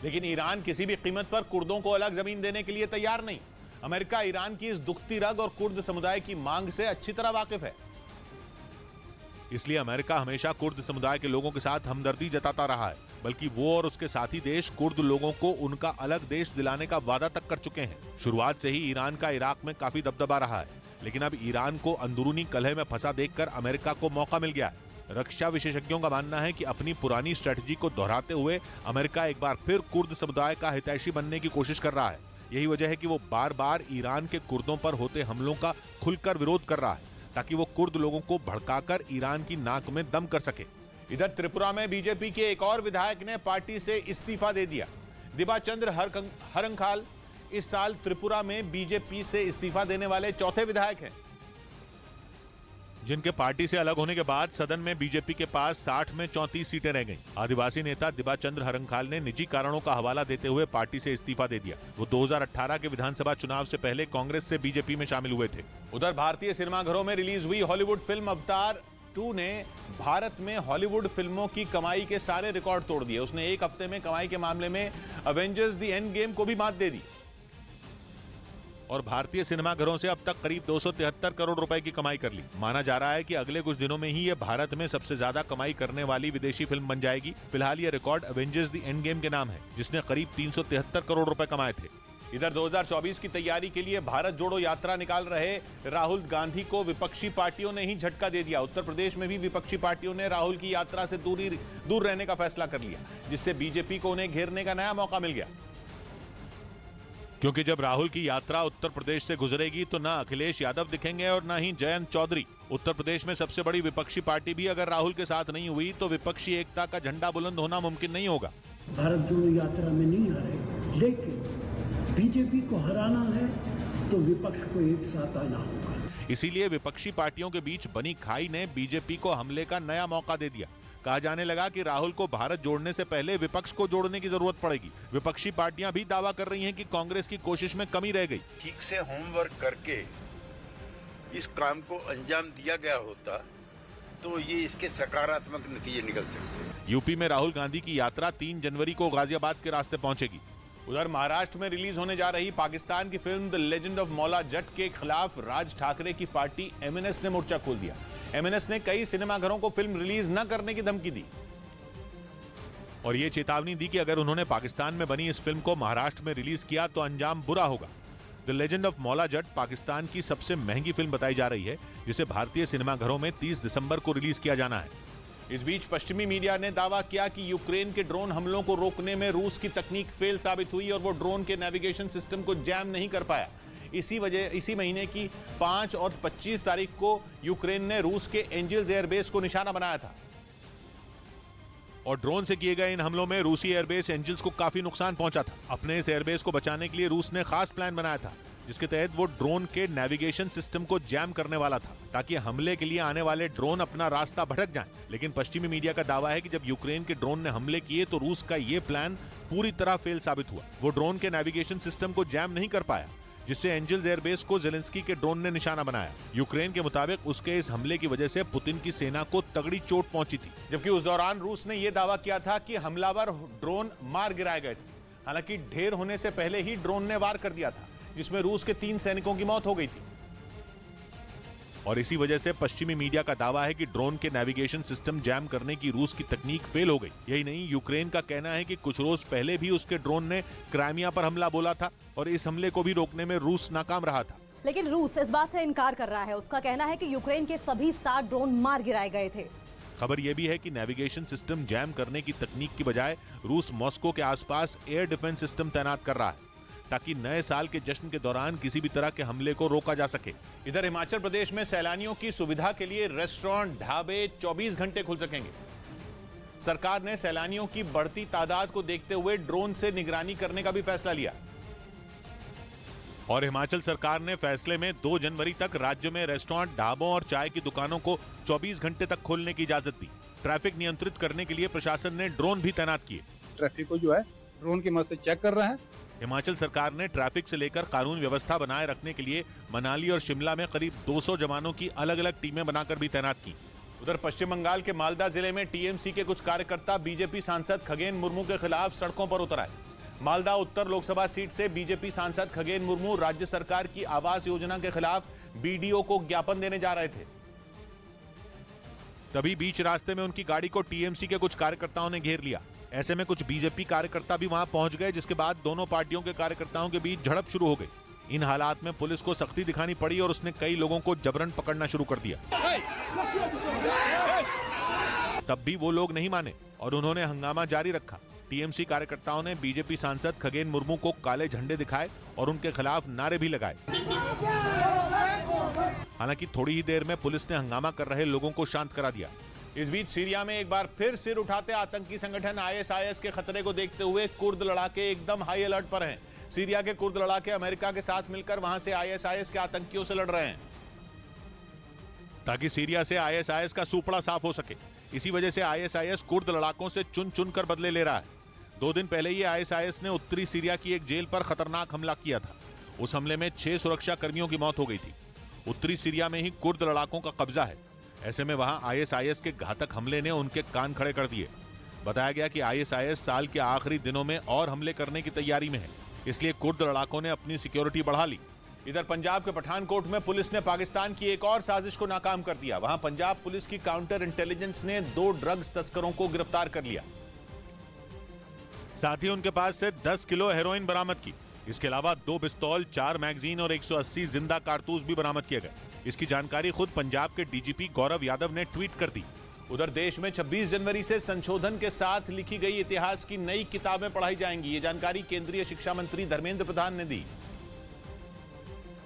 लेकिन ईरान किसी भी कीमत पर कुर्दों को अलग जमीन देने के लिए तैयार नहीं। अमेरिका ईरान की इस दुखती रग और कुर्द समुदाय की मांग से अच्छी तरह वाकिफ है। इसलिए अमेरिका हमेशा कुर्द समुदाय के लोगों के साथ हमदर्दी जताता रहा है, बल्कि वो और उसके साथी देश कुर्द लोगों को उनका अलग देश दिलाने का वादा तक कर चुके हैं। शुरुआत से ही ईरान का इराक में काफी दबदबा रहा है, लेकिन अब ईरान को अंदरूनी कलह में फंसा देखकर अमेरिका को मौका मिल गया है। रक्षा विशेषज्ञों का मानना है कि अपनी पुरानी स्ट्रेटजी को दोहराते हुए अमेरिका एक बार फिर कुर्द समुदाय का हितैषी बनने की कोशिश कर रहा है। यही वजह है कि वो बार बार ईरान के कुर्दों पर होते हमलों का खुलकर विरोध कर रहा है, ताकि वो कुर्द लोगों को भड़काकर ईरान की नाक में दम कर सके। इधर त्रिपुरा में बीजेपी के एक और विधायक ने पार्टी से इस्तीफा दे दिया। दिबाचंद्र हरंखाल इस साल त्रिपुरा में बीजेपी से इस्तीफा देने वाले चौथे विधायक हैं, जिनके पार्टी से अलग होने के बाद सदन में बीजेपी के पास 60 में 34 सीटें रह गईं। आदिवासी नेता दिबाचंद्र हरंखाल ने निजी कारणों का हवाला देते हुए पार्टी से इस्तीफा दे दिया। वो 2018 के विधानसभा चुनाव से पहले कांग्रेस से बीजेपी में शामिल हुए थे। उधर भारतीय सिनेमाघरों में रिलीज हुई हॉलीवुड फिल्म अवतार 2 ने भारत में हॉलीवुड फिल्मों की कमाई के सारे रिकॉर्ड तोड़ दिए। उसने एक हफ्ते में कमाई के मामले में अवेंजर्स द एंड गेम को भी मात दे दी और भारतीय सिनेमाघरों से अब तक करीब 273 करोड़ रुपए की कमाई कर ली। माना जा रहा है कि अगले कुछ दिनों में ही ये भारत में सबसे ज्यादा कमाई करने वाली विदेशी फिल्म बन जाएगी। फिलहाल ये record Avengers the end game के नाम है, जिसने करीब 373 करोड़ रुपए कमाए थे। इधर 2024 की तैयारी के लिए भारत जोड़ो यात्रा निकाल रहे राहुल गांधी को विपक्षी पार्टियों ने ही झटका दे दिया। उत्तर प्रदेश में भी विपक्षी पार्टियों ने राहुल की यात्रा से दूर रहने का फैसला कर लिया, जिससे बीजेपी को उन्हें घेरने का नया मौका मिल गया। क्योंकि जब राहुल की यात्रा उत्तर प्रदेश से गुजरेगी तो ना अखिलेश यादव दिखेंगे और ना ही जयंत चौधरी। उत्तर प्रदेश में सबसे बड़ी विपक्षी पार्टी भी अगर राहुल के साथ नहीं हुई तो विपक्षी एकता का झंडा बुलंद होना मुमकिन नहीं होगा। भारत जोड़ो यात्रा में नहीं आ रहे, लेकिन बीजेपी को हराना है तो विपक्ष को एक साथ आना होगा। इसीलिए विपक्षी पार्टियों के बीच बनी खाई ने बीजेपी को हमले का नया मौका दे दिया। कहा जाने लगा कि राहुल को भारत जोड़ने से पहले विपक्ष को जोड़ने की जरूरत पड़ेगी। विपक्षी पार्टियां भी दावा कर रही हैं कि कांग्रेस की कोशिश में कमी रह गई। ठीक से होमवर्क करके इस काम को अंजाम दिया गया होता तो ये इसके सकारात्मक नतीजे निकल सकते हैं। यूपी में राहुल गांधी की यात्रा 3 जनवरी को गाजियाबाद के रास्ते पहुंचेगी। उधर महाराष्ट्र में रिलीज होने जा रही पाकिस्तान की film the legend of Maula Jatt के खिलाफ राज ठाकरे की पार्टी एमएनएस ने मोर्चा खोल दिया। एमएनएस ने कई सिनेमाघरों को फिल्म रिलीज न करने की धमकी दी और ये चेतावनी दी कि अगर उन्होंने पाकिस्तान में बनी इस फिल्म को महाराष्ट्र में रिलीज किया तो अंजाम बुरा होगा। The legend of Maula Jatt Pakistan की सबसे महंगी फिल्म बताई जा रही है, जिसे भारतीय सिनेमाघरों में 30 दिसंबर को रिलीज किया जाना है। इस बीच पश्चिमी मीडिया ने दावा किया कि यूक्रेन के ड्रोन हमलों को रोकने में रूस की तकनीक फेल साबित हुई और वो ड्रोन के नेविगेशन सिस्टम को जैम नहीं कर पाया। इसी महीने की 5 और 25 तारीख को यूक्रेन ने रूस के एंजल्स एयरबेस को निशाना बनाया था और ड्रोन से किए गए इन हमलों में रूसी एयरबेस एंजल्स को काफी नुकसान पहुंचा था। अपने इस एयरबेस को बचाने के लिए रूस ने खास प्लान बनाया था, जिसके तहत वो ड्रोन के नेविगेशन सिस्टम को जैम करने वाला था ताकि हमले के लिए आने वाले ड्रोन अपना रास्ता भटक जाएं। लेकिन पश्चिमी मीडिया का दावा है कि जब यूक्रेन के ड्रोन ने हमले किए तो रूस का ये प्लान पूरी तरह फेल साबित हुआ। वो ड्रोन के नेविगेशन सिस्टम को जैम नहीं कर पाया, जिससे एंजल्स एयरबेस को जेलेंस्की के ड्रोन ने निशाना बनाया। यूक्रेन के मुताबिक उसके इस हमले की वजह से पुतिन की सेना को तगड़ी चोट पहुंची थी, जबकि उस दौरान रूस ने यह दावा किया था कि हमलावर ड्रोन मार गिराए गए थे। हालांकि ढेर होने से पहले ही ड्रोन ने वार कर दिया था, जिसमें रूस के 3 सैनिकों की मौत हो गई थी। और इसी वजह से पश्चिमी मीडिया का दावा है कि ड्रोन के नेविगेशन सिस्टम जैम करने की रूस की तकनीक फेल हो गई। यही नहीं, यूक्रेन का कहना है कि कुछ रोज पहले भी उसके ड्रोन ने क्राइमिया पर हमला बोला था और इस हमले को भी रोकने में रूस नाकाम रहा था। लेकिन रूस इस बात से इनकार कर रहा है। उसका कहना है कि यूक्रेन के सभी 7 ड्रोन मार गिराए गए थे। खबर यह भी है कि नेविगेशन सिस्टम जैम करने की तकनीक की बजाय रूस मॉस्को के आसपास एयर डिफेंस सिस्टम तैनात कर रहा है ताकि नए साल के जश्न के दौरान किसी भी तरह के हमले को रोका जा सके। इधर हिमाचल प्रदेश में सैलानियों की सुविधा के लिए रेस्टोरेंट, ढाबे 24 घंटे खुल सकेंगे। सरकार ने सैलानियों की बढ़ती तादाद को देखते हुए ड्रोन से निगरानी करने का भी फैसला लिया और हिमाचल सरकार ने फैसले में 2 जनवरी तक राज्य में रेस्टोरेंट, ढाबों और चाय की दुकानों को 24 घंटे तक खोलने की इजाजत दी। ट्रैफिक नियंत्रित करने के लिए प्रशासन ने ड्रोन भी तैनात किए। ट्रैफिक को जो है ड्रोन की मदद से चेक कर रहे हैं। हिमाचल सरकार ने ट्रैफिक से लेकर कानून व्यवस्था बनाए रखने के लिए मनाली और शिमला में करीब 200 जवानों की अलग अलग टीमें बनाकर भी तैनात की। उधर पश्चिम बंगाल के मालदा जिले में टीएमसी के कुछ कार्यकर्ता बीजेपी सांसद खगेन मुर्मू के खिलाफ सड़कों पर उतर आए। मालदा उत्तर लोकसभा सीट से बीजेपी सांसद खगेन मुर्मू राज्य सरकार की आवास योजना के खिलाफ बीडीओ को ज्ञापन देने जा रहे थे। तभी बीच रास्ते में उनकी गाड़ी को टीएमसी के कुछ कार्यकर्ताओं ने घेर लिया। ऐसे में कुछ बीजेपी कार्यकर्ता भी वहां पहुंच गए, जिसके बाद दोनों पार्टियों के कार्यकर्ताओं के बीच झड़प शुरू हो गई। इन हालात में पुलिस को सख्ती दिखानी पड़ी और उसने कई लोगों को जबरन पकड़ना शुरू कर दिया। तब भी वो लोग नहीं माने और उन्होंने हंगामा जारी रखा। टीएमसी कार्यकर्ताओं ने बीजेपी सांसद खगेन मुर्मू को काले झंडे दिखाए और उनके खिलाफ नारे भी लगाए। हालांकि थोड़ी ही देर में पुलिस ने हंगामा कर रहे लोगों को शांत करा दिया। इस बीच सीरिया में एक बार फिर सिर उठाते आतंकी संगठन आईएसआईएस के खतरे को देखते हुए कुर्द लड़ाके एकदम हाई अलर्ट पर हैं। सीरिया के कुर्द लड़ाके अमेरिका के साथ मिलकर वहां से आईएसआईएस के आतंकियों से लड़ रहे हैं ताकि सीरिया से आईएसआईएस का सूपड़ा साफ हो सके। इसी वजह से आईएसआईएस कुर्द लड़ाकों से चुन चुन कर बदले ले रहा है। 2 दिन पहले ही आईएसआईएस ने उत्तरी सीरिया की एक जेल पर खतरनाक हमला किया था। उस हमले में 6 सुरक्षा कर्मियों की मौत हो गई थी। उत्तरी सीरिया में ही कुर्द लड़ाकों का कब्जा है। ऐसे में वहां आईएसआईएस के घातक हमले ने उनके कान खड़े कर दिए। बताया गया कि आईएसआईएस साल के आखिरी दिनों में और हमले करने की तैयारी में है, इसलिए कुर्द लड़ाकों ने अपनी सिक्योरिटी बढ़ा ली। इधर पंजाब के पठानकोट में पुलिस ने पाकिस्तान की एक और साजिश को नाकाम कर दिया। वहां पंजाब पुलिस की काउंटर इंटेलिजेंस ने 2 ड्रग्स तस्करों को गिरफ्तार कर लिया। साथ ही उनके पास से 10 किलो हेरोइन बरामद की। इसके अलावा 2 पिस्तौल, 4 मैगजीन और 180 जिंदा कारतूस भी बरामद किए गए। इसकी जानकारी खुद पंजाब के डीजीपी गौरव यादव ने ट्वीट कर दी। उधर देश में 26 जनवरी से संशोधन के साथ लिखी गई इतिहास की नई किताबें पढ़ाई जाएंगी। ये जानकारी केंद्रीय शिक्षा मंत्री धर्मेंद्र प्रधान ने दी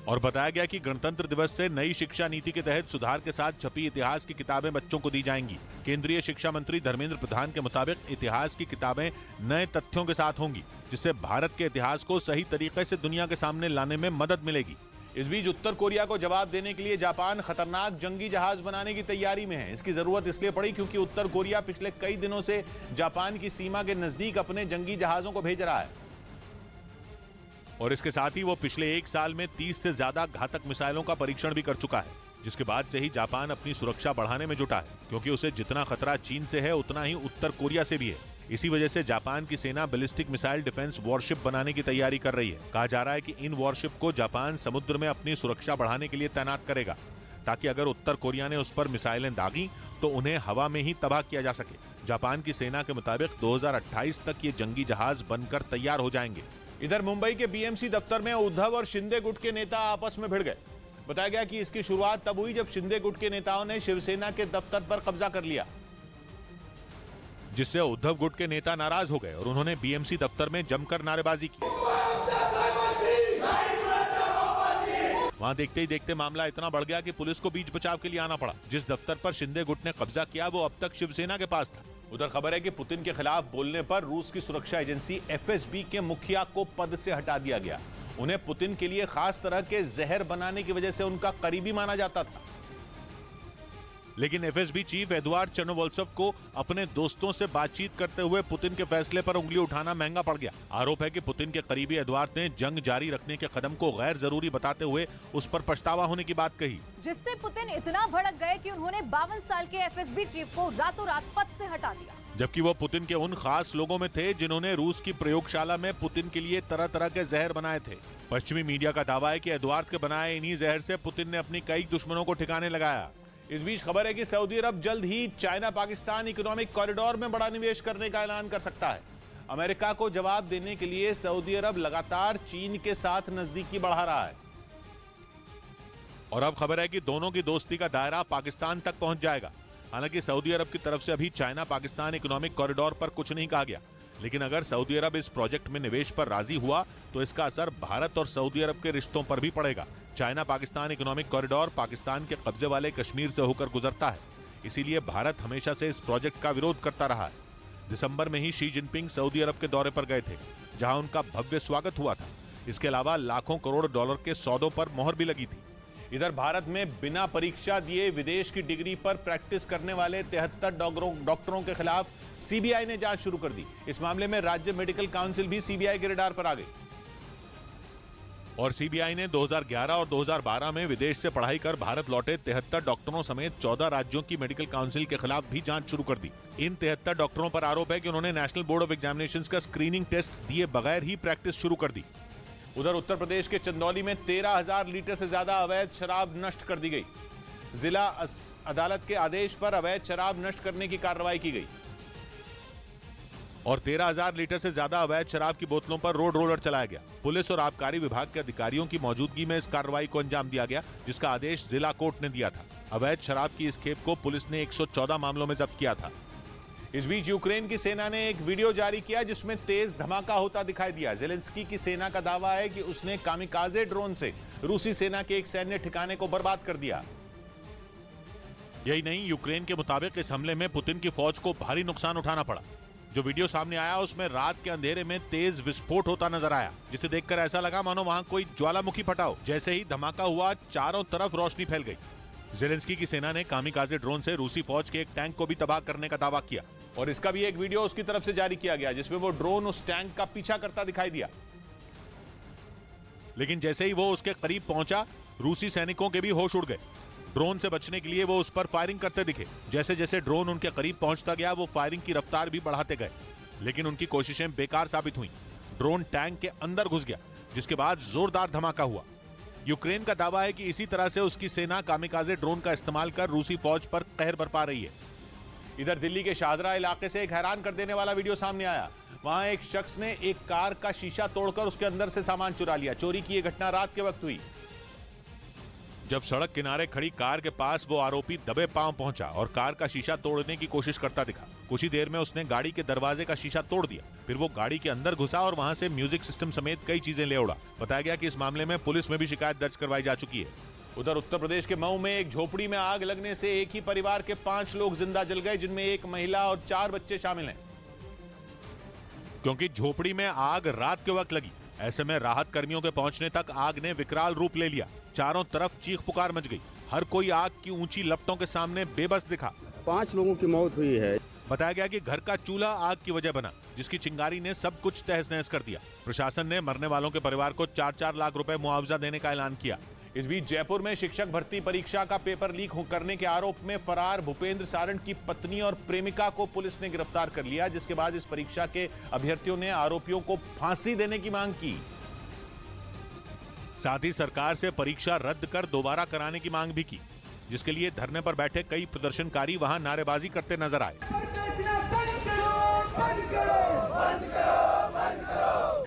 और बताया गया कि गणतंत्र दिवस से नई शिक्षा नीति के तहत सुधार के साथ छपी इतिहास की किताबें बच्चों को दी जाएंगी। केंद्रीय शिक्षा मंत्री धर्मेंद्र प्रधान के मुताबिक इतिहास की किताबें नए तथ्यों के साथ होंगी, जिससे भारत के इतिहास को सही तरीके से दुनिया के सामने लाने में मदद मिलेगी। इस बीच उत्तर कोरिया को जवाब देने के लिए जापान खतरनाक जंगी जहाज बनाने की तैयारी में है। इसकी जरूरत इसलिए पड़ी क्योंकि उत्तर कोरिया पिछले कई दिनों से जापान की सीमा के नजदीक अपने जंगी जहाजों को भेज रहा है और इसके साथ ही वो पिछले 1 साल में 30 से ज्यादा घातक मिसाइलों का परीक्षण भी कर चुका है, जिसके बाद से ही जापान अपनी सुरक्षा बढ़ाने में जुटा है, क्योंकि उसे जितना खतरा चीन से है उतना ही उत्तर कोरिया से भी है। इसी वजह से जापान की सेना बैलिस्टिक मिसाइल डिफेंस वॉरशिप बनाने की तैयारी कर रही है। कहा जा रहा है कि इन वॉरशिप को जापान समुद्र में अपनी सुरक्षा बढ़ाने के लिए तैनात करेगा, ताकि अगर उत्तर कोरिया ने उस पर मिसाइलें दागी तो उन्हें हवा में ही तबाह किया जा सके। जापान की सेना के मुताबिक 2028 तक ये जंगी जहाज बनकर तैयार हो जाएंगे। इधर मुंबई के बीएमसी दफ्तर में उद्धव और शिंदे गुट के नेता आपस में भिड़ गए। बताया गया कि इसकी शुरुआत तब हुई जब शिंदे गुट के नेताओं ने शिवसेना के दफ्तर पर कब्जा कर लिया, जिससे उद्धव गुट के नेता नाराज हो गए और उन्होंने बीएमसी दफ्तर में जमकर नारेबाजी की। वहां देखते ही देखते मामला इतना बढ़ गया कि पुलिस को बीच बचाव के लिए आना पड़ा। जिस दफ्तर पर शिंदे गुट ने कब्जा किया वो अब तक शिवसेना के पास था। उधर खबर है कि पुतिन के खिलाफ बोलने पर रूस की सुरक्षा एजेंसी एफएसबी के मुखिया को पद से हटा दिया गया। उन्हें पुतिन के लिए खास तरह के जहर बनाने की वजह से उनका करीबी माना जाता था। लेकिन एफएसबी चीफ एडुआर्ड चर्नोवोल्सव को अपने दोस्तों से बातचीत करते हुए पुतिन के फैसले पर उंगली उठाना महंगा पड़ गया। आरोप है कि पुतिन के करीबी एडुआर्ड ने जंग जारी रखने के कदम को गैर जरूरी बताते हुए उस पर पछतावा होने की बात कही, जिससे पुतिन इतना भड़क गए कि उन्होंने 52 साल के एफएसबी चीफ को रातों रात पद से हटा दिया। जबकि वो पुतिन के उन खास लोगों में थे जिन्होंने रूस की प्रयोगशाला में पुतिन के लिए तरह तरह के जहर बनाए थे। पश्चिमी मीडिया का दावा है कि एडवार्ड के बनाए इन्हीं जहर से पुतिन ने अपनी कई दुश्मनों को ठिकाने लगाया। इस बीच खबर है कि सऊदी अरब जल्द ही चाइना पाकिस्तान इकोनॉमिक कॉरिडोर में बड़ा निवेश करने का ऐलान कर सकता है। अमेरिका को जवाब देने के लिए सऊदी अरब लगातार चीन के साथ नजदीकी बढ़ा रहा है। और अब खबर है कि दोनों की दोस्ती का दायरा पाकिस्तान तक पहुंच जाएगा। हालांकि सऊदी अरब की तरफ से अभी चाइना पाकिस्तान इकोनॉमिक कॉरिडोर पर कुछ नहीं कहा गया, लेकिन अगर सऊदी अरब इस प्रोजेक्ट में निवेश पर राजी हुआ तो इसका असर भारत और सऊदी अरब के रिश्तों पर भी पड़ेगा। China Pakistan economic corridor Pakistan के कब्जे वाले कश्मीर से होकर गुजरता है, इसीलिए भारत हमेशा से इस प्रोजेक्ट का विरोध करता रहा है। दिसंबर में ही शी जिनपिंग सऊदी अरब के दौरे पर गए थे, जहां उनका भव्य स्वागत हुआ था। इसके अलावा लाखों करोड़ डॉलर के सौदों पर मोहर भी लगी थी। इधर भारत में बिना परीक्षा दिए विदेश की डिग्री पर प्रैक्टिस करने वाले 73 डॉक्टरों के खिलाफ सीबीआई ने जांच शुरू कर दी। इस मामले में राज्य मेडिकल काउंसिल भी सीबीआई के रडार पर आ गई। और सीबीआई ने 2011 और 2012 में विदेश से पढ़ाई कर भारत लौटे 73 डॉक्टरों समेत 14 राज्यों की मेडिकल काउंसिल के खिलाफ भी जांच शुरू कर दी। इन 73 डॉक्टरों पर आरोप है कि उन्होंने नेशनल बोर्ड ऑफ एग्जामिनेशंस का स्क्रीनिंग टेस्ट दिए बगैर ही प्रैक्टिस शुरू कर दी। उधर उत्तर प्रदेश के चंदौली में 13,000 लीटर से ज्यादा अवैध शराब नष्ट कर दी गई। जिला अदालत के आदेश पर अवैध शराब नष्ट करने की कार्रवाई की गई और 13,000 लीटर से ज्यादा अवैध शराब की बोतलों पर रोड रोलर चलाया गया। पुलिस और आबकारी विभाग के अधिकारियों की मौजूदगी में इस कार्रवाई को अंजाम दिया गया, जिसका आदेश जिला कोर्ट ने दिया था। अवैध शराब की इस खेप को पुलिस ने 114 मामलों में जब्त किया था। इस बीच यूक्रेन की सेना ने एक वीडियो जारी किया जिसमें तेज धमाका होता दिखाई दिया। जेलेंस्की की सेना का दावा है कि उसने कामिकाजे ड्रोन से रूसी सेना के एक सैन्य ठिकाने को बर्बाद कर दिया। यही नहीं, यूक्रेन के मुताबिक इस हमले में पुतिन की फौज को भारी नुकसान उठाना पड़ा। जो वीडियो सामने आया उसमें रात के अंधेरे में तेज विस्फोट होता नजर आया, जिसे देखकर ऐसा लगा मानो वहां कोई ज्वालामुखी फटा हो। जैसे ही धमाका हुआ, चारों तरफ रोशनी फैल गई। जेलेंस्की की सेना ने कामिकाजे ड्रोन से रूसी फौज के एक टैंक को भी तबाह करने का दावा किया और इसका भी एक वीडियो उसकी तरफ से जारी किया गया जिसमें वो ड्रोन उस टैंक का पीछा करता दिखाई दिया। लेकिन जैसे ही वो उसके करीब पहुंचा, रूसी सैनिकों के भी होश उड़ गए। ड्रोन से बचने के लिए वो उस पर फायरिंग करते दिखे। जैसे जैसे ड्रोन उनके करीब पहुंचता गया, वो फायरिंग की रफ्तार भी बढ़ाते गए, लेकिन उनकी कोशिशें बेकार साबित हुई। ड्रोन टैंक के अंदर घुस गया, जिसके बाद जोरदार धमाका हुआ। यूक्रेन का दावा है कि इसी तरह से उसकी सेना कामिकाजे ड्रोन का इस्तेमाल कर रूसी फौज पर कहर बरपा रही है। इधर दिल्ली के शाहदरा इलाके से एक हैरान कर देने वाला वीडियो सामने आया। वहां एक शख्स ने एक कार का शीशा तोड़कर उसके अंदर से सामान चुरा लिया। चोरी की यह घटना रात के वक्त हुई। जब सड़क किनारे खड़ी कार के पास वो आरोपी दबे पांव पहुंचा और कार का शीशा तोड़ने की कोशिश करता दिखा। कुछ ही देर में उसने गाड़ी के दरवाजे का शीशा तोड़ दिया। फिर वो गाड़ी के अंदर घुसा और वहां से म्यूजिक सिस्टम समेत कई चीजें ले उड़ा। बताया गया कि इस मामले में पुलिस में भी शिकायत दर्ज करवाई जा चुकी है। उधर उत्तर प्रदेश के मऊ में एक झोपड़ी में आग लगने से एक ही परिवार के 5 लोग जिंदा जल गए, जिनमें एक महिला और 4 बच्चे शामिल हैं। क्योंकि झोपड़ी में आग रात के वक्त लगी, ऐसे में राहत कर्मियों के पहुंचने तक आग ने विकराल रूप ले लिया। चारों तरफ चीख पुकार मच गई। हर कोई आग की ऊंची लपटों के सामने बेबस दिखा। 5 लोगों की मौत हुई है। बताया गया कि घर का चूल्हा आग की वजह बना, जिसकी चिंगारी ने सब कुछ तहस नहस कर दिया। प्रशासन ने मरने वालों के परिवार को 4-4 लाख रुपए मुआवजा देने का ऐलान किया। इस बीच जयपुर में शिक्षक भर्ती परीक्षा का पेपर लीक करने के आरोप में फरार भूपेंद्र सारंग की पत्नी और प्रेमिका को पुलिस ने गिरफ्तार कर लिया, जिसके बाद इस परीक्षा के अभ्यर्थियों ने आरोपियों को फांसी देने की मांग की। साथ ही सरकार से परीक्षा रद्द कर दोबारा कराने की मांग भी की, जिसके लिए धरने पर बैठे कई प्रदर्शनकारी वहां नारेबाजी करते नजर आए।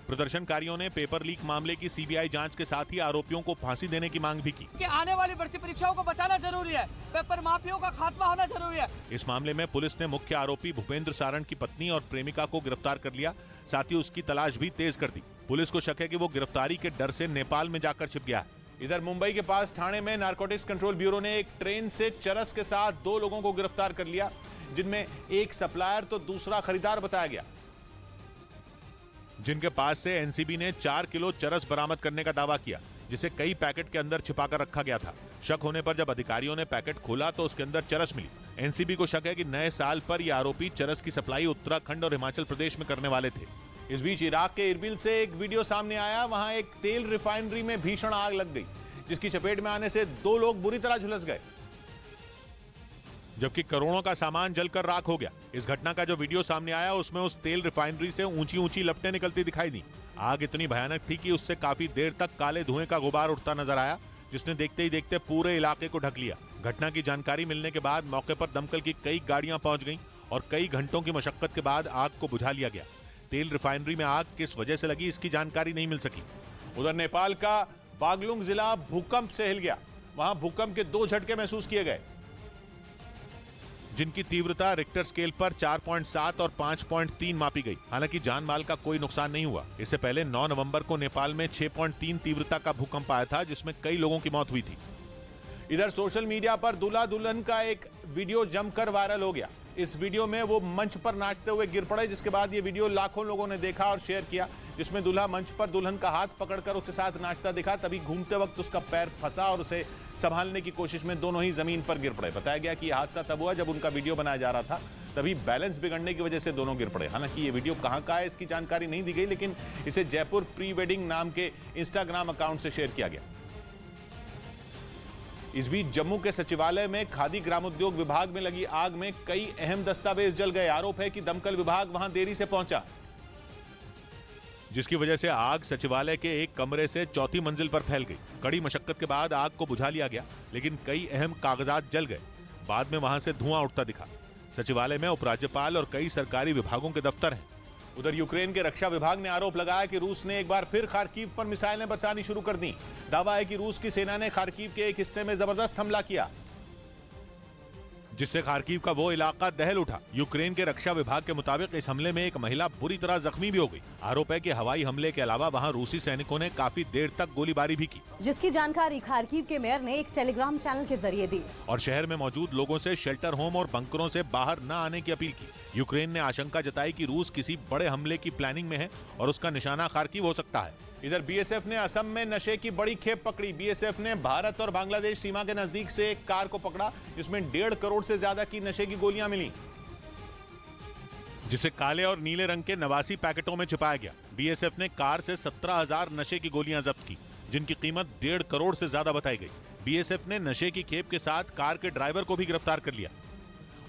प्रदर्शनकारियों ने पेपर लीक मामले की सीबीआई जांच के साथ ही आरोपियों को फांसी देने की मांग भी की कि आने वाली भर्ती परीक्षाओं को बचाना जरूरी है, पेपर माफियों का खात्मा होना जरूरी है। इस मामले में पुलिस ने मुख्य आरोपी भूपेंद्र सारंग की पत्नी और प्रेमिका को गिरफ्तार कर लिया। साथ ही उसकी तलाश भी तेज कर दी। पुलिस को शक है कि वो गिरफ्तारी के डर से नेपाल में जाकर छिप गया है। इधर मुंबई के पास ठाणे में नारकोटिक्स कंट्रोल ब्यूरो ने एक ट्रेन से चरस के साथ 2 लोगों को गिरफ्तार कर लिया, जिनमें एक सप्लायर तो दूसरा खरीदार बताया गया, जिनके पास से एनसीबी ने 4 किलो चरस बरामद करने का दावा किया, जिसे कई पैकेट के अंदर छिपाकर रखा गया था। शक होने पर जब अधिकारियों ने पैकेट खोला तो उसके अंदर चरस मिली। एनसीबी को शक है कि नए साल पर ये आरोपी चरस की सप्लाई उत्तराखंड और हिमाचल प्रदेश में करने वाले थे। इस बीच इराक के इरबिल से एक वीडियो सामने आया। वहां एक तेल रिफाइनरी में भीषण आग लग गई, जिसकी चपेट में आने से 2 लोग बुरी तरह झुलस गए। जबकि करोड़ों का सामान जलकर राख हो गया। इस घटना का जो वीडियो सामने आया उसमें उस तेल रिफाइनरी से ऊंची ऊंची लपटें निकलती दिखाई दी। आग इतनी भयानक थी कि उससे काफी देर तक काले धुएं का गुबार उठता नजर आया, जिसने देखते ही देखते पूरे इलाके को ढक लिया। घटना की जानकारी मिलने के बाद मौके पर दमकल की कई गाड़ियां पहुंच गईं और कई घंटों की मशक्कत के बाद आग को बुझा लिया गया। तेल रिफाइनरी में आग किस वजह से लगी इसकी जानकारी नहीं मिल सकी। उधर नेपाल का बागलुंग जिला भूकंप से हिल गया। वहां भूकंप के 2 झटके महसूस किए गए, जिनकी तीव्रता रिक्टर स्केल पर 4.7 और 5.3 मापी गई। हालांकि जान माल का कोई नुकसान नहीं हुआ। इससे पहले 9 नवंबर को नेपाल में 6.3 तीव्रता का भूकंप आया था, जिसमें कई लोगों की मौत हुई थी। इधर सोशल मीडिया पर दूल्हा दुल्हन का एक वीडियो जमकर वायरल हो गया। इस वीडियो में वो मंच पर नाचते हुए गिर पड़े, जिसके बाद ये वीडियो लाखों लोगों ने देखा और शेयर किया, जिसमें दूल्हा मंच पर दुल्हन का हाथ पकड़कर उसके साथ नाचता दिखा। तभी घूमते वक्त उसका पैर फंसा और उसे संभालने की कोशिश में दोनों ही जमीन पर गिर पड़े। बताया गया कि यह हादसा तब हुआ जब उनका वीडियो बनाया जा रहा था, तभी बैलेंस बिगड़ने की वजह से दोनों गिर पड़े। हालांकि ये वीडियो कहां का है इसकी जानकारी नहीं दी गई, लेकिन इसे जयपुर प्री वेडिंग नाम के इंस्टाग्राम अकाउंट से शेयर किया गया। इस बीच जम्मू के सचिवालय में खादी ग्रामोद्योग विभाग में लगी आग में कई अहम दस्तावेज जल गए। आरोप है कि दमकल विभाग वहां देरी से पहुंचा, जिसकी वजह से आग सचिवालय के एक कमरे से 4थी मंजिल पर फैल गई। कड़ी मशक्कत के बाद आग को बुझा लिया गया, लेकिन कई अहम कागजात जल गए। बाद में वहां से धुआं उठता दिखा। सचिवालय में उपराज्यपाल और कई सरकारी विभागों के दफ्तर हैं। उधर यूक्रेन के रक्षा विभाग ने आरोप लगाया कि रूस ने एक बार फिर खार्किव पर मिसाइलें बरसानी शुरू कर दी। दावा है कि रूस की सेना ने खार्किव के एक हिस्से में जबरदस्त हमला किया, जिससे खार्किव का वो इलाका दहल उठा। यूक्रेन के रक्षा विभाग के मुताबिक इस हमले में एक महिला बुरी तरह जख्मी भी हो गई। आरोप है कि हवाई हमले के अलावा वहां रूसी सैनिकों ने काफी देर तक गोलीबारी भी की, जिसकी जानकारी खार्किव के मेयर ने एक टेलीग्राम चैनल के जरिए दी और शहर में मौजूद लोगों से शेल्टर होम और बंकरों से बाहर न आने की अपील की। यूक्रेन ने आशंका जताई कि रूस किसी बड़े हमले की प्लानिंग में है और उसका निशाना खार्किव हो सकता है। इधर बीएसएफ ने असम में नशे की बड़ी खेप पकड़ी। बीएसएफ ने भारत और बांग्लादेश सीमा के नजदीक से एक कार को पकड़ा, जिसमें 1.5 करोड़ से ज्यादा की नशे की गोलियां मिली, जिसे काले और नीले रंग के 89 पैकेटों में छिपाया गया। बीएसएफ ने कार से 17,000 नशे की गोलियां जब्त की, जिनकी कीमत 1.5 करोड़ से ज्यादा बताई गई। बीएसएफ ने नशे की खेप के साथ कार के ड्राइवर को भी गिरफ्तार कर लिया।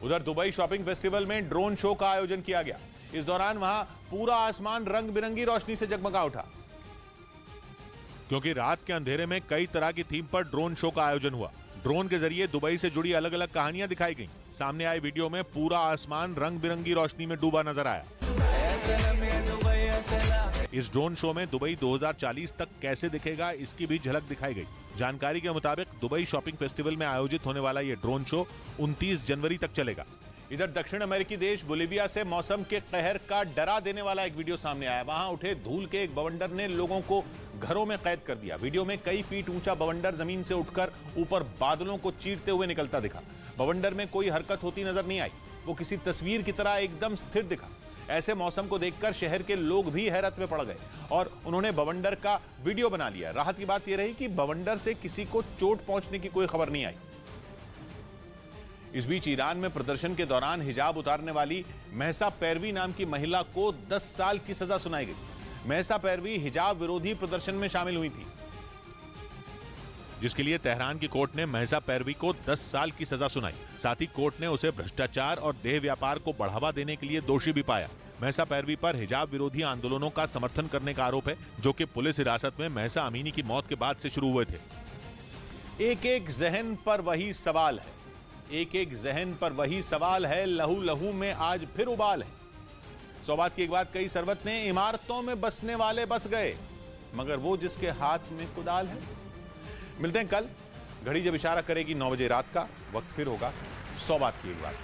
उधर दुबई शॉपिंग फेस्टिवल में ड्रोन शो का आयोजन किया गया। इस दौरान वहां पूरा आसमान रंग बिरंगी रोशनी से जगमगा उठा, क्योंकि रात के अंधेरे में कई तरह की थीम पर ड्रोन शो का आयोजन हुआ। ड्रोन के जरिए दुबई से जुड़ी अलग अलग कहानियां दिखाई गईं। सामने आए वीडियो में पूरा आसमान रंग बिरंगी रोशनी में डूबा नजर आया। इस ड्रोन शो में दुबई 2040 तक कैसे दिखेगा इसकी भी झलक दिखाई गई। जानकारी के मुताबिक दुबई शॉपिंग फेस्टिवल में आयोजित होने वाला ये ड्रोन शो 29 जनवरी तक चलेगा। इधर दक्षिण अमेरिकी देश बोलिविया से मौसम के कहर का डरा देने वाला एक वीडियो सामने आया। वहां उठे धूल के एक बवंडर ने लोगों को घरों में कैद कर दिया। वीडियो में कई फीट ऊंचा बवंडर जमीन से उठकर ऊपर बादलों को चीरते हुए निकलता दिखा। बवंडर में कोई हरकत होती नजर नहीं आई, वो किसी तस्वीर की तरह एकदम स्थिर दिखा। ऐसे मौसम को देखकर शहर के लोग भी हैरत में पड़ गए और उन्होंने बवंडर का वीडियो बना लिया। राहत की बात यह रही कि बवंडर से किसी को चोट पहुंचने की कोई खबर नहीं आई। इस बीच ईरान में प्रदर्शन के दौरान हिजाब उतारने वाली महसा पैरवी नाम की महिला को 10 साल की सजा सुनाई गई। महसा पैरवी हिजाब विरोधी प्रदर्शन में शामिल हुई थी, जिसके लिए तेहरान की कोर्ट ने महसा पैरवी को 10 साल की सजा सुनाई। साथ ही कोर्ट ने उसे भ्रष्टाचार और देह व्यापार को बढ़ावा देने के लिए दोषी भी पाया। महसा पैरवी पर हिजाब विरोधी आंदोलनों का समर्थन करने का आरोप है, जो कि पुलिस हिरासत में महसा अमीनी की मौत के बाद से शुरू हुए थे। एक एक जहन पर वही सवाल है, एक एक जहन पर वही सवाल है, लहू लहू में आज फिर उबाल है। 100 बात की एक बात कही सरवत ने, इमारतों में बसने वाले बस गए, मगर वो जिसके हाथ में कुदाल है। मिलते हैं कल। घड़ी जब इशारा करेगी 9 बजे रात का, वक्त फिर होगा 100 बात की एक बात।